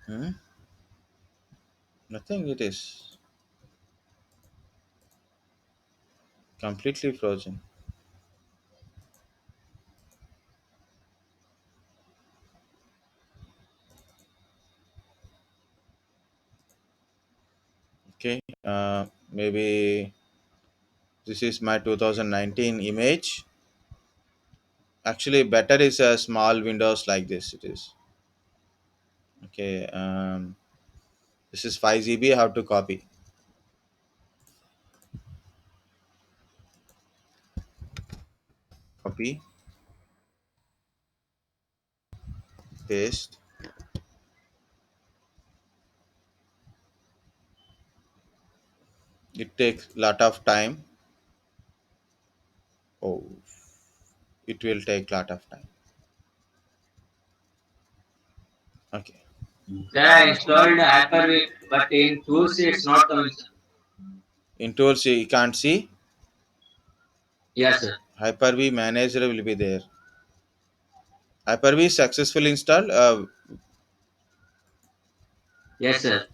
A: Hmm? Nothing. It is completely frozen. Okay. Maybe this is my 2019 image. Actually, better is a small windows like this. It is okay. This is 5 GB. How to copy? Copy, paste. It takes lot of time. Oh, it will take lot of time. Okay.
E: Sir, I installed Hyper-V, but in tools it's not coming, sir.
A: In tools you can't see.
E: Yes, sir.
A: Hyper-V manager will be there. Hyper-V successfully installed.
E: Yes, sir.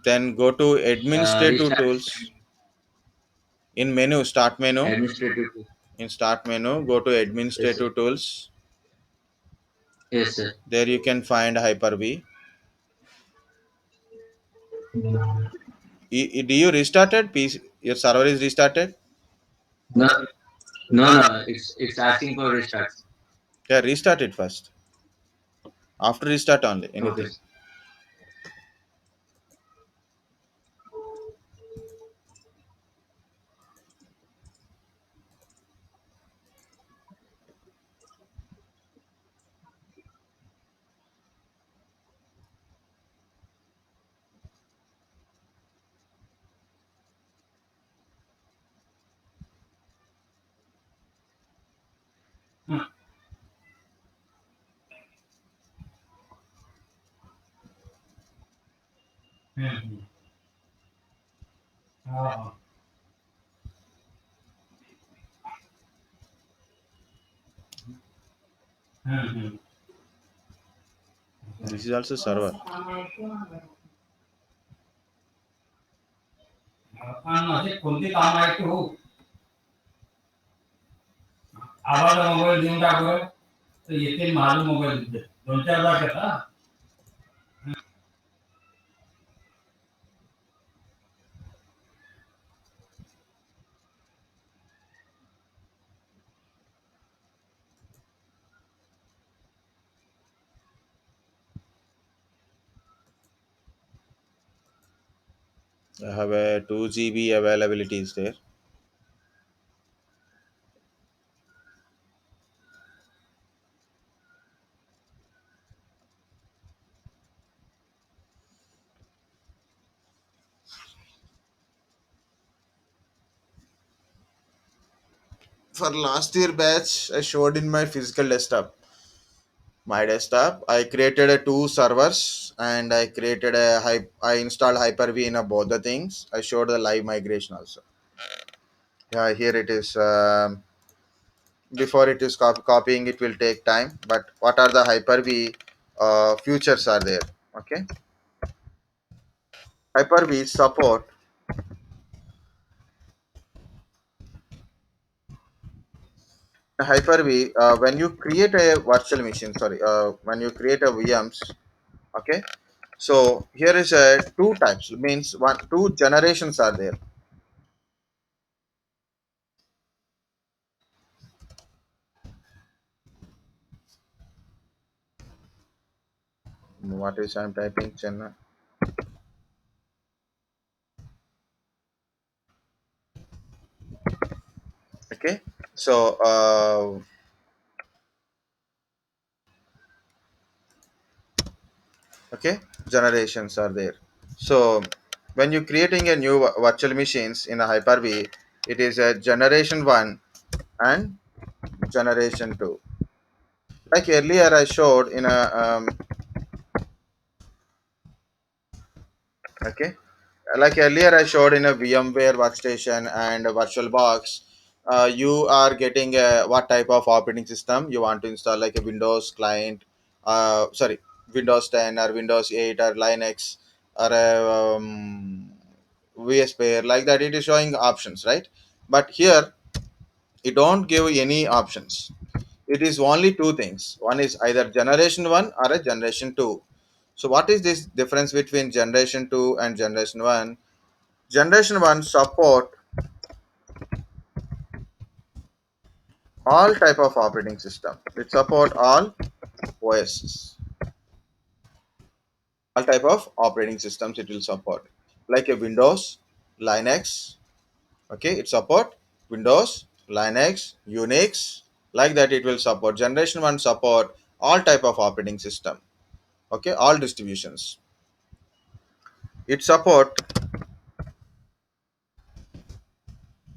A: Then go to administrative
E: Restart.
A: tools. In menu, start menu.
E: Administrative tool.
A: In start menu, go to
E: Yes, sir.
A: administrative tools.
E: Yes, sir.
A: There you can find Hyper-V. Do you restarted? PC, your server is restarted.
E: No, no. It's asking for restarts.
A: Yeah, restart it first. After restart only
E: Okay,
A: anything.
E: sir.
A: This is also server.
C: असे कोणती काम आहेत हो आवाज mobile देऊन टाकू तर येथे माझा मोबाईल देते 2-4 लाख येतात
A: I have a 2 GB availability is there. For last year batch, I showed in my physical desktop. My desktop, I created a two servers and I created I installed Hyper-V in both the things. I showed the live migration also. Yeah, here it is. Before it is copying, it will take time. But what are the Hyper-V features are there? Okay, Hyper-V support. Hyper-V, when you create a virtual machine, sorry, when you create a VMs, okay. So here is a two types. Means one, two generations are there. What is I'm typing? Okay. So okay, generations are there. So when you're creating a new virtual machines in a Hyper-V, it is a generation one and generation two. Like earlier I showed in a okay, like earlier I showed in a VMware workstation and a VirtualBox. You are getting what type of operating system you want to install, like a Windows client, sorry, Windows 10 or Windows 8 or Linux or a VS Player, like that. It is showing options, right? But here it don't give any options. It is only two things. One is either generation one or a generation two. So what is this difference between generation two and generation one? Generation 1 support all type of operating system. It support all OSs. All type of operating systems it will support. Like a Windows, Linux, okay, it support Windows, Linux, Unix, like that it will support. Generation 1 support all type of operating system. Okay, all distributions. It support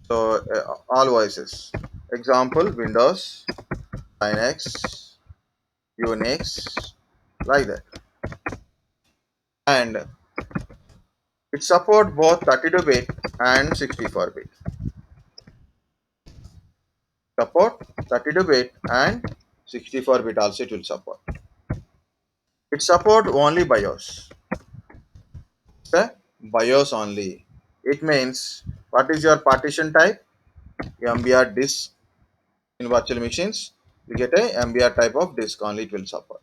A: so all OSs. Example Windows, Linux, Unix, like that. And it support both 32-bit and 64-bit. Support 32-bit and 64-bit also it will support. It support only BIOS. Okay? BIOS only. It means what is your partition type? MBR disk in virtual machines. You get a MBR type of disk only it will support.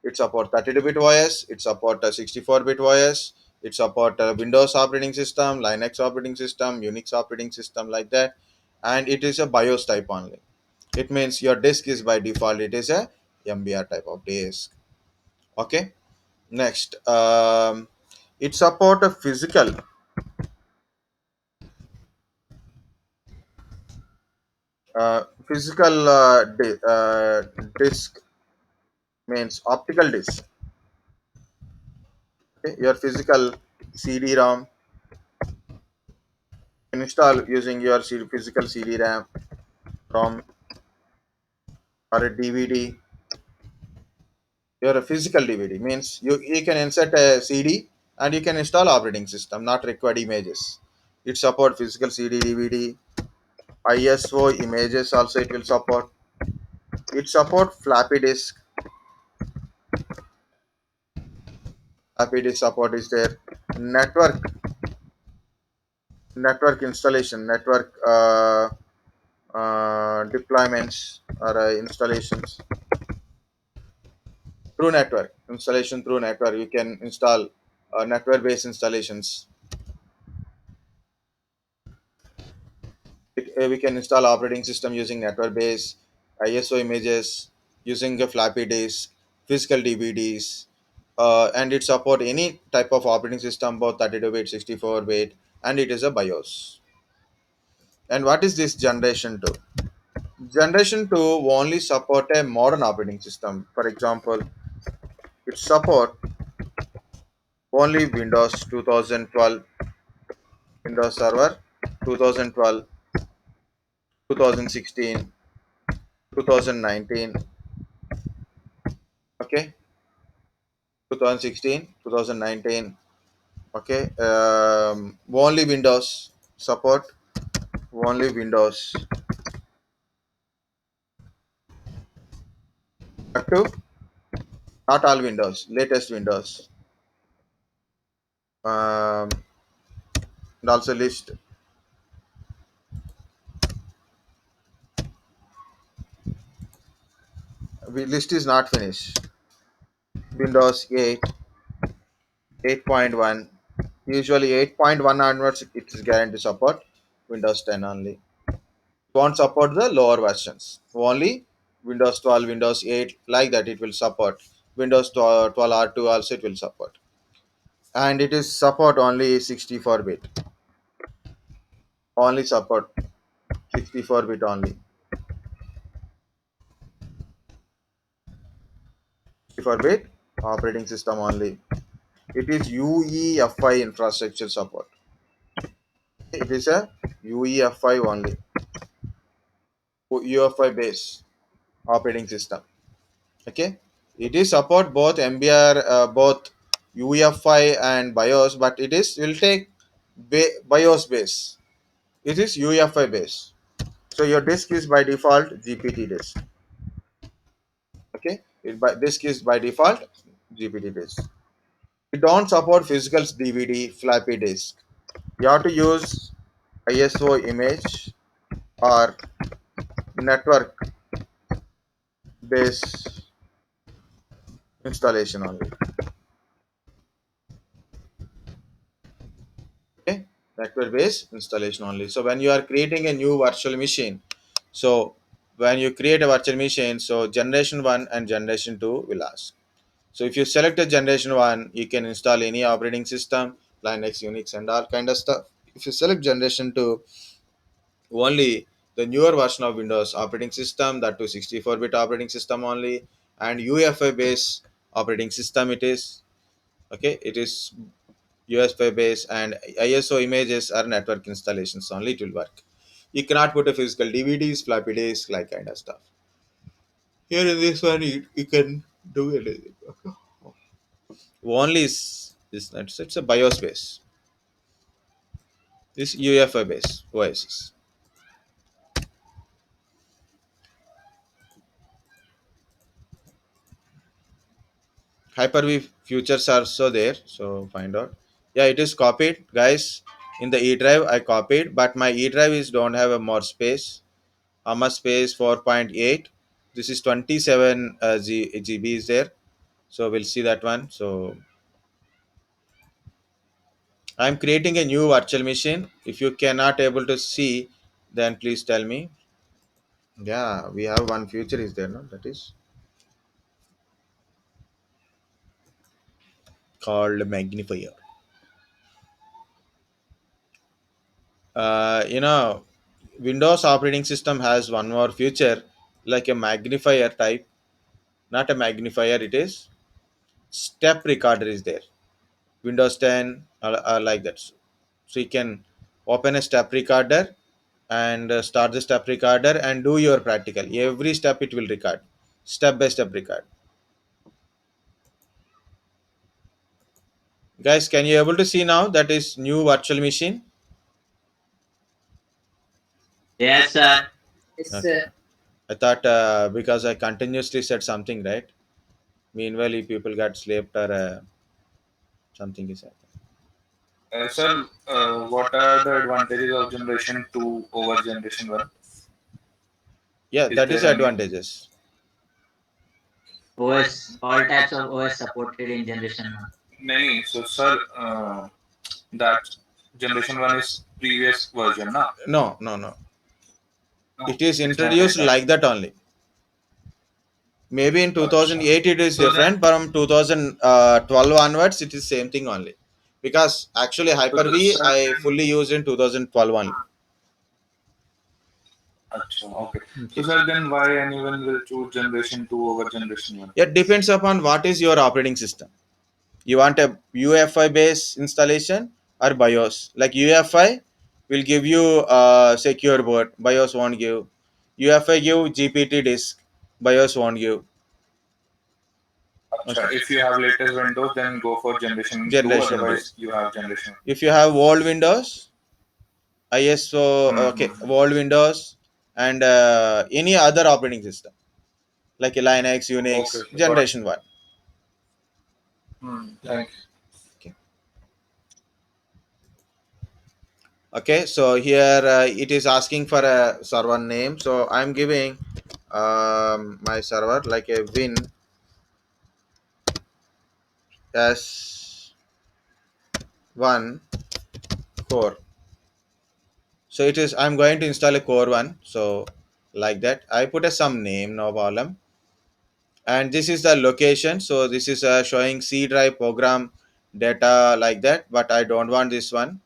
A: It support 32-bit OS. It support a 64-bit OS. It support a Windows operating system, Linux operating system, Unix operating system, like that. And it is a BIOS type only. It means your disk is by default it is a MBR type of disk. Okay. Next, it support a physical disk, means optical disk. Okay? Your physical CD-ROM install using your physical CD-RAM ROM or a DVD. Your physical DVD means you can insert a CD and you can install operating system, not required images. It support physical CD, DVD, ISO images also it will support. It support floppy disk. Floppy disk support is there. Network network installation, network deployments or installations through network. Installation through network. You can install network based installations. We can install operating system using network based ISO images, using a floppy disk, physical DVDs, and it support any type of operating system, both 32-bit, 64-bit, and it is a BIOS. And what is this generation 2? Generation 2 only support a modern operating system. For example, it support only Windows 2012, Windows Server 2012, 2016, 2019. Okay, 2016, 2019. Okay, only Windows support, only Windows. Up to not all Windows, latest Windows. And also list. List is not finished. Windows 8, 8.1. Usually 8.1 onwards it is guaranteed support. Windows 10 only. Won't support the lower versions. Only Windows 12, Windows 8, like that it will support. Windows 12 R2 also it will support. And it is support only 64-bit. Only support 64-bit only. 64-bit operating system only. It is UEFI infrastructure support. It is a UEFI only. UEFI base operating system. Okay, it is support both MBR, both UEFI and BIOS, but it is will take BIOS base. It is UEFI base. So your disk is by default GPT disk. Okay, disk is by default GPT disk. We don't support physical DVD floppy disk. You have to use ISO image or network based installation only. Okay, network based installation only. So when you are creating a new virtual machine, so when you create a virtual machine, so generation 1 and generation 2 will ask. So if you select a generation 1, you can install any operating system, Linux, Unix, and all kind of stuff. If you select generation 2, only the newer version of Windows operating system, that to 64-bit operating system only, and UEFI based operating system it is. Okay, it is UEFI based, and ISO images are network installations only, it will work. You cannot put a physical DVDs, floppy disk, like kind of stuff. Here in this one, you can do anything. Only is it's a BIOS base. This UEFI base OSs. Hyper-V futures are so there, so find out. Yeah, it is copied, guys. In the E drive, I copied, but my E drive is don't have a more space. How much space? 4.8. This is 27 GB is there. So we'll see that one. So I'm creating a new virtual machine. If you cannot able to see, then please tell me. Yeah, we have one future is there, no? That is called magnifier. You know, Windows operating system has one more feature, like a magnifier type. Not a magnifier, it is step recorder is there. Windows 10 like that. So you can open a step recorder and start the step recorder and do your practical. Every step it will record, step by step record. Guys, can you able to see now? That is new virtual machine.
E: Yes, sir.
B: Yes,
A: Okay.
B: sir.
A: I thought because I continuously said something, right? Meanwhile, if people got slept or something is happening.
D: Sir, what are the advantages of generation 2 over generation 1?
A: Yeah,
D: Is
A: that is
D: there any?
A: advantages.
E: OS, all types of OS supported in generation 1.
D: Many. So, sir, that generation 1 is previous version, na?
A: No, no, no.
D: No,
A: It is
D: it's not like
A: introduced
D: that.
A: like that only. Maybe in 2008 it is
D: So then-
A: different, but from 2012 onwards it is same thing only. Because actually Hyper-V
D: sir,
A: I fully used in 2012 only.
D: Acha, okay. So sir, then why anyone will choose generation 2 over generation 1?
A: It depends upon what is your operating system. You want a UEFI based installation or BIOS? Like UEFI will give you secure boot, BIOS won't give. UEFI give GPT disk, BIOS won't give.
D: Acha, if you have latest Windows, then go for generation 2.
A: Generation
D: Otherwise,
A: based.
D: you have generation.
A: If you have old Windows, ISO, okay,
D: Mm-hmm.
A: old Windows, and any other operating system like Linux,
D: Okay,
A: Unix,
D: sir.
A: generation one.
D: Thank you.
A: Okay. Okay, so here it is asking for a server name. So I'm giving my server like a Win S1 core. So it is I'm going to install a core one. So like that, I put a some name, no problem. And this is the location. So this is showing C drive program data like that, but I don't want this one.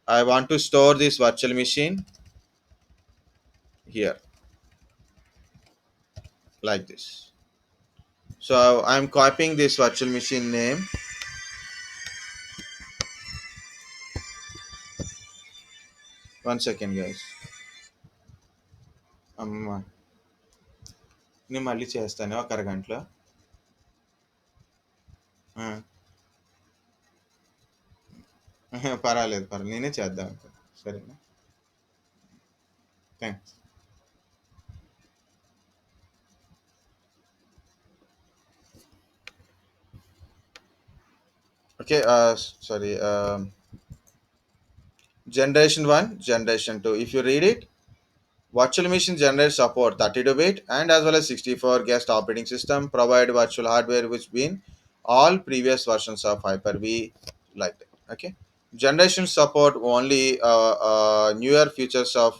A: I want to store this virtual machine here like this. So I'm copying this virtual machine name. One second, guys. అమ్మ నేను మళ్ళీ చేస్తాను ఒక అరగంటలో. ఆ. పర్వాలేదు పర్వాలేదు నేనే చేద్దాం సరేనా. Thanks. Okay, sorry. Generation 1, Generation 2. If you read it, virtual machine generates support 32-bit and as well as 64 guest operating system, provide virtual hardware which been all previous versions of Hyper-V like that. Okay. Generation support only newer features of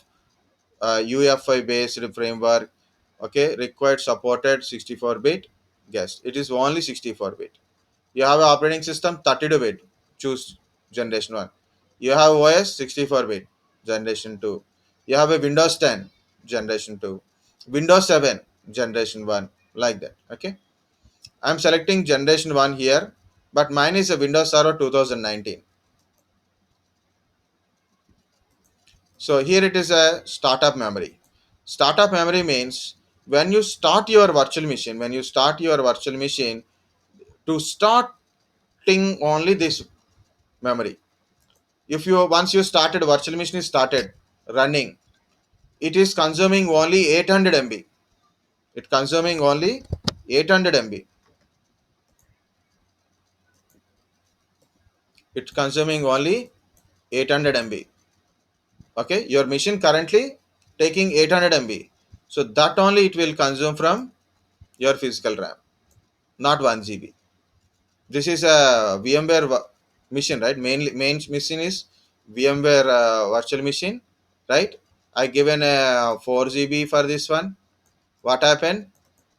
A: UEFI based framework. Okay, required supported 64-bit guest. It is only 64-bit. You have an operating system 32-bit. Choose generation 1. You have OS 64-bit generation 2. You have a Windows 10 generation 2. Windows 7 generation 1 like that. Okay. I'm selecting generation 1 here, but mine is a Windows Server 2019. So here it is a startup memory. Startup memory means when you start your virtual machine, to starting only this memory. If you once you started virtual machine is started running, it is consuming only 800 MB. It consuming only 800 MB. It's consuming only 800 MB. Okay, your machine currently taking 800 MB. So that only it will consume from your physical RAM, not 1 GB. This is a VMware machine, right? Main machine is VMware virtual machine, right? I given a 4 GB for this one. What happened?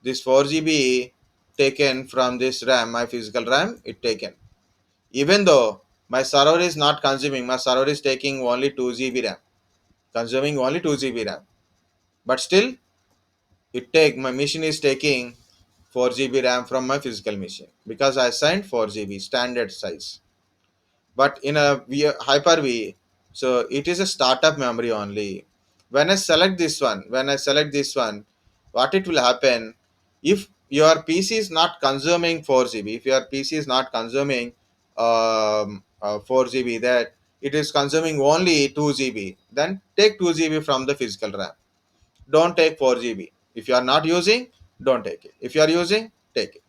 A: This 4 GB taken from this RAM, my physical RAM, it taken. Even though my server is not consuming, my server is taking only 2 GB RAM, consuming only 2 GB RAM. But still, my machine is taking 4 GB RAM from my physical machine because I assigned 4 GB standard size. But in a Hyper-V, so it is a startup memory only. When I select this one, what it will happen if your PC is not consuming 4 GB, if your PC is not consuming 4 GB, that it is consuming only 2 GB, then take 2 GB from the physical RAM. Don't take 4 GB. If you are not using, don't take it. If you are using, take it.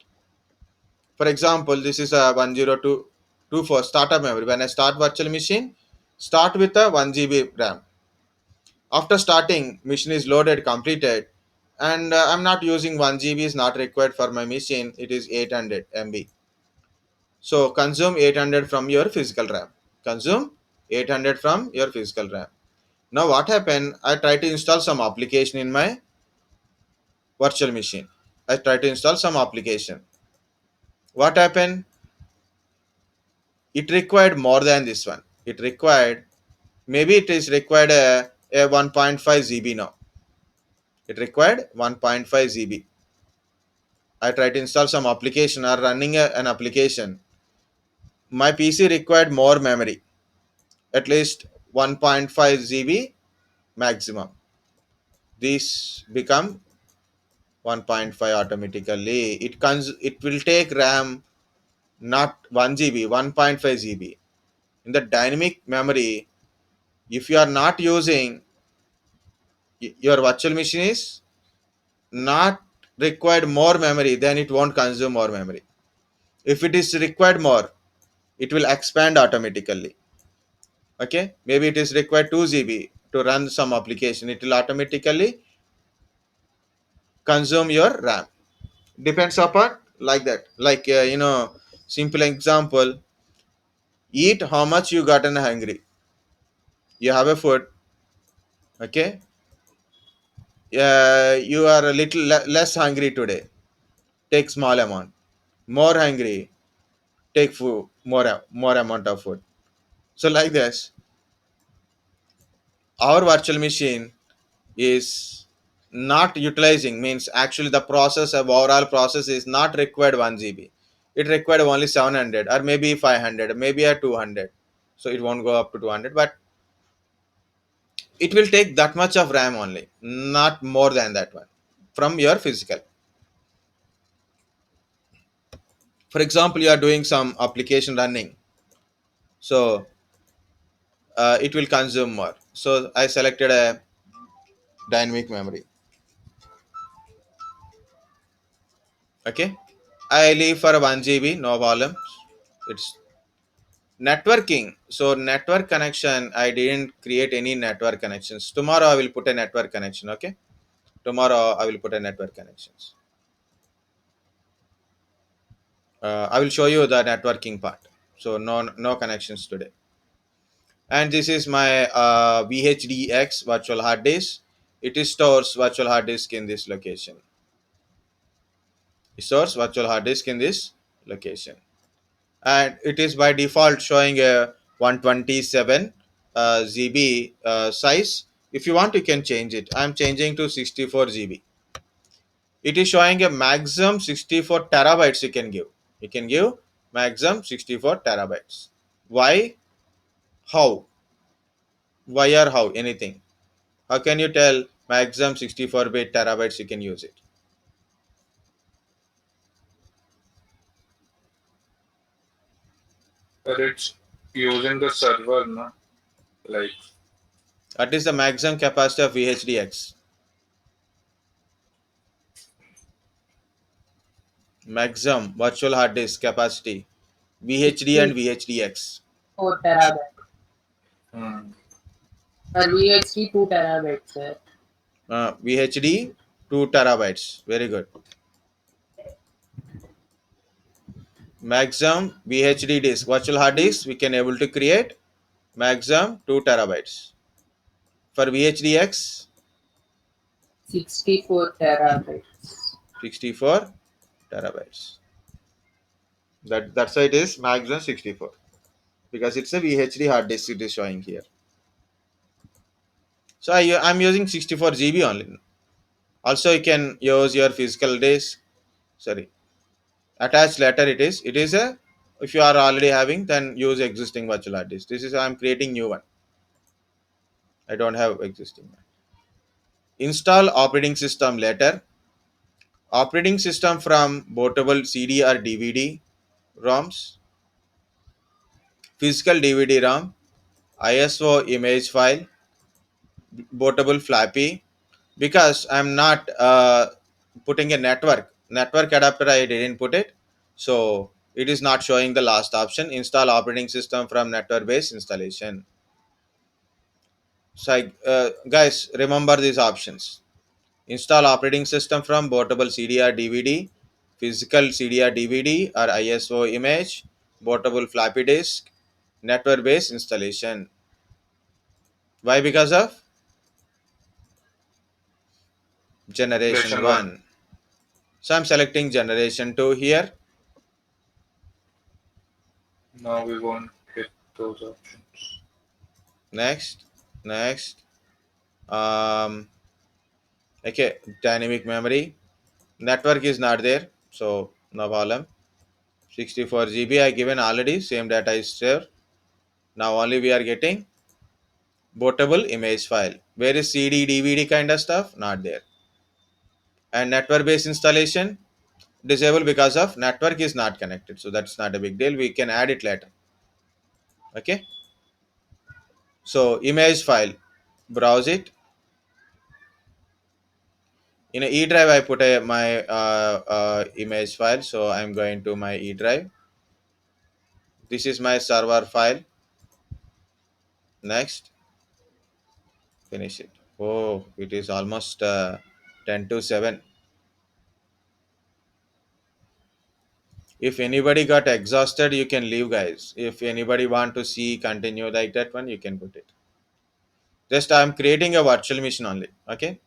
A: For example, this is a 10224 startup memory. When I start virtual machine, start with a 1 GB RAM. After starting, machine is loaded, completed, and I'm not using 1 GB is not required for my machine. It is 800 MB. So consume 800 from your physical RAM. Consume 800 from your physical RAM. Now what happened? I try to install some application in my virtual machine. I try to install some application. What happened? It required more than this one. It required, maybe it is required a 1.5 GB now. It required 1.5 GB. I tried to install some application or running an application. My PC required more memory, at least 1.5 GB maximum. This become 1.5 automatically. It will take RAM not 1 GB, 1.5 GB. In the dynamic memory, if you are not using, your virtual machine is not required more memory, then it won't consume more memory. If it is required more, it will expand automatically. Okay, maybe it is required 2 GB to run some application, it will automatically consume your RAM. Depends upon like that. Like simple example, eat how much you gotten hungry. You have a food, okay, you are a little less hungry today, take small amount. More hungry, take food, more amount of food. So like this, our virtual machine is not utilizing, means actually the process of overall process is not required 1 GB. It required only 700 or maybe 500, maybe a 200. So it won't go up to 200, but it will take that much of RAM only, not more than that one from your physical. For example, you are doing some application running, so it will consume more. So I selected a dynamic memory. Okay, I leave for 1 GB, no problem. It's networking. So network connection, I didn't create any network connections. Tomorrow I will put a network connection. Okay, tomorrow I will put a network connections. I will show you the networking part. So no connections today. And this is my VHDX virtual hard disk. It stores virtual hard disk in this location. It stores virtual hard disk in this location, and it is by default showing a 127 GB size. If you want, you can change it. I'm changing to 64 GB. It is showing a maximum 64 terabytes you can give. You can give maximum 64 terabytes. Why? How? Why or how? Anything. How can you tell maximum 64-bit terabytes you can use it?
D: But it's using the server, no? Like,
A: That is the maximum capacity of VHDX. Maximum virtual hard disk capacity. VHD and VHDX.
B: 4 terabyte.
D: hmm.
B: For VHD 2 terabytes, sir.
A: VHD 2 terabytes. Very good. Maximum VHD disk, virtual hard disk, we can able to create maximum 2 terabytes. For VHDX,
B: 64 terabytes.
A: 64 terabytes. That's why it is maximum 64, because it's a VHD hard disk it is showing here. So I'm using 64 GB only. Also, you can use your physical disk. Sorry, attached later. It is a, if you are already having, then use existing virtual hard disk. This is, I'm creating new one. I don't have existing one. Install operating system later. Operating system from bootable CD or DVD ROMs, physical DVD ROM, ISO image file, bootable floppy. Because I'm not putting a network adapter, I didn't put it, so it is not showing the last option. Install operating system from network based installation. So guys, remember these options. Install operating system from bootable CD or DVD, physical CD or DVD or ISO image, bootable floppy disk, network based installation. Why? Because of generation
D: Version 1.
A: 1. So I'm selecting generation 2 here.
D: Now we won't get those options.
A: Next. um okay, dynamic memory. Network is not there, so no problem. 64 GB I given already, same data is there. Now only we are getting bootable image file. Where is CD, DVD kind of stuff? Not there. And network based installation disabled because of network is not connected. So that's not a big deal. We can add it later. Okay. So image file, browse it. In a E drive, I put my image file. So I'm going to my E drive. This is my server file. Next, finish it. Oh, it is almost 10 to 7. If anybody got exhausted, you can leave, guys. If anybody want to see continue like that one, you can put it. Just I'm creating a virtual machine only. Okay.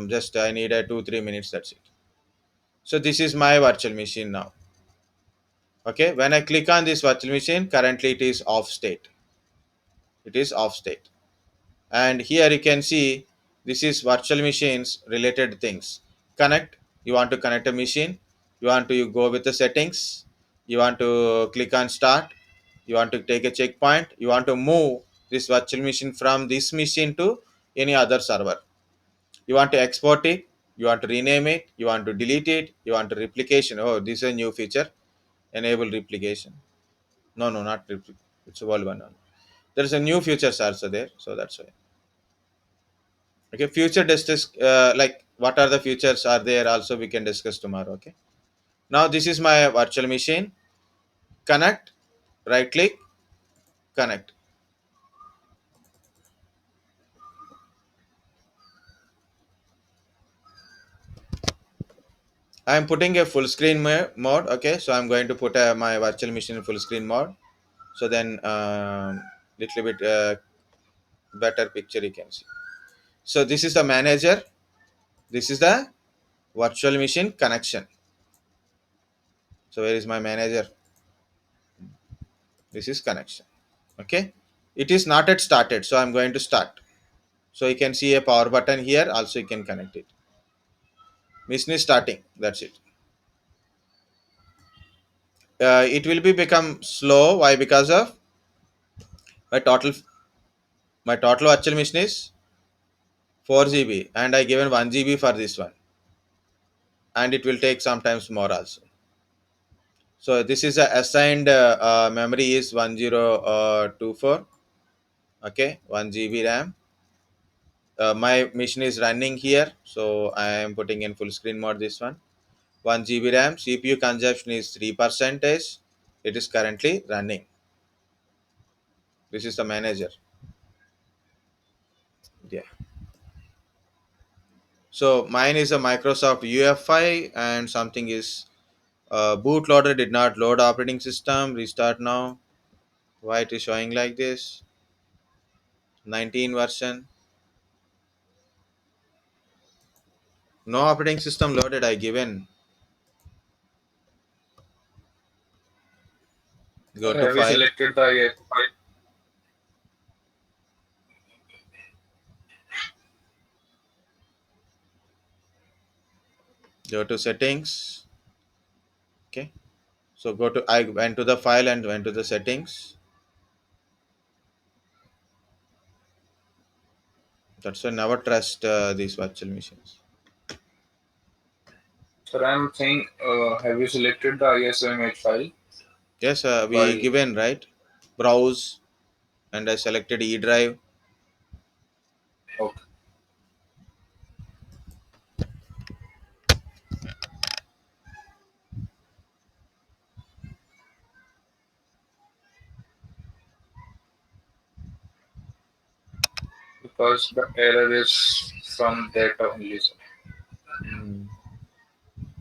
A: Just I need a 2-3 minutes. That's it. So this is my virtual machine now. Okay. When I click on this virtual machine, currently it is off state. It is off state. And here you can see this is virtual machines related things. Connect. You want to connect a machine. You want to go with the settings. You want to click on start. You want to take a checkpoint. You want to move this virtual machine from this machine to any other server. You want to export it. You want to rename it. You want to delete it. You want to replication. Oh, this is a new feature. Enable replication. No, not replication. It's a world one. There's a new features also there. So that's why. Okay, future discuss like what are the futures are there also we can discuss tomorrow. Okay. Now this is my virtual machine. Connect. Right click. Connect. I am putting a full screen mode. Okay, so I'm going to put my virtual machine in full screen mode. So then little bit better picture you can see. So this is the manager. This is the virtual machine connection. So where is my manager? This is connection. Okay, it is not yet started, so I'm going to start. So you can see a power button here. Also you can connect it. Machine is starting. That's it. It will be become slow. Why? Because of my total virtual machine is 4 GB and I given 1 GB for this one, and it will take sometimes more also. So this is a assigned memory is 1024. Okay, 1 GB RAM. My machine is running here, so I am putting in full screen mode. This one, 1 GB RAM. CPU consumption is 3%. It is currently running. This is the manager. Yeah. So mine is a Microsoft UFI and something is bootloader did not load operating system. Restart now. Why it is showing like this? 19 version. No operating system loaded. I given. Go to
D: Have you
A: file.
D: selected the IS?
A: Go to settings. Okay. So go to I went to the file and went to the settings. That's why never trust these virtual machines.
D: Sir, I'm saying, have you selected the ISO image file?
A: Yes, we
D: While
A: given right. Browse and I selected E drive.
D: okay, because the error is from that only, sir.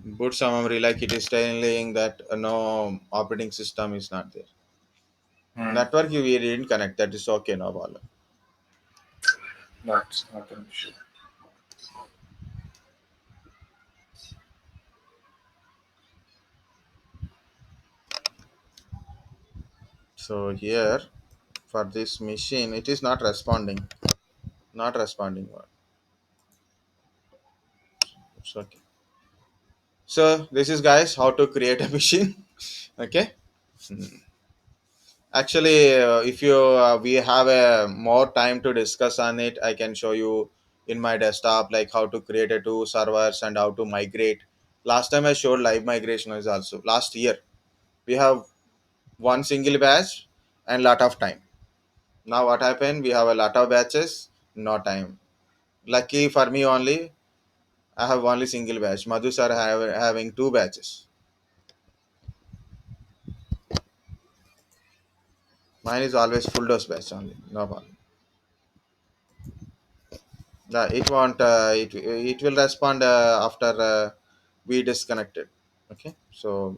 A: Boot some memory like it is telling that no operating system is not there.
D: Hmm.
A: Network we didn't connect. That is okay, no problem.
D: That's not an issue.
A: So here for this machine, it is not responding. Not responding. It's okay. So this is guys how to create a machine. Okay. Actually, if you we have a more time to discuss on it, I can show you in my desktop like how to create a two servers and how to migrate. Last time I showed live migration is also last year. We have one single batch and lot of time. Now what happened? We have a lot of batches, no time. Lucky for me only, I have only single batch. Madhu sir having two batches. Mine is always full dose batch only. No problem. It won't. It will respond after we disconnected. Okay. So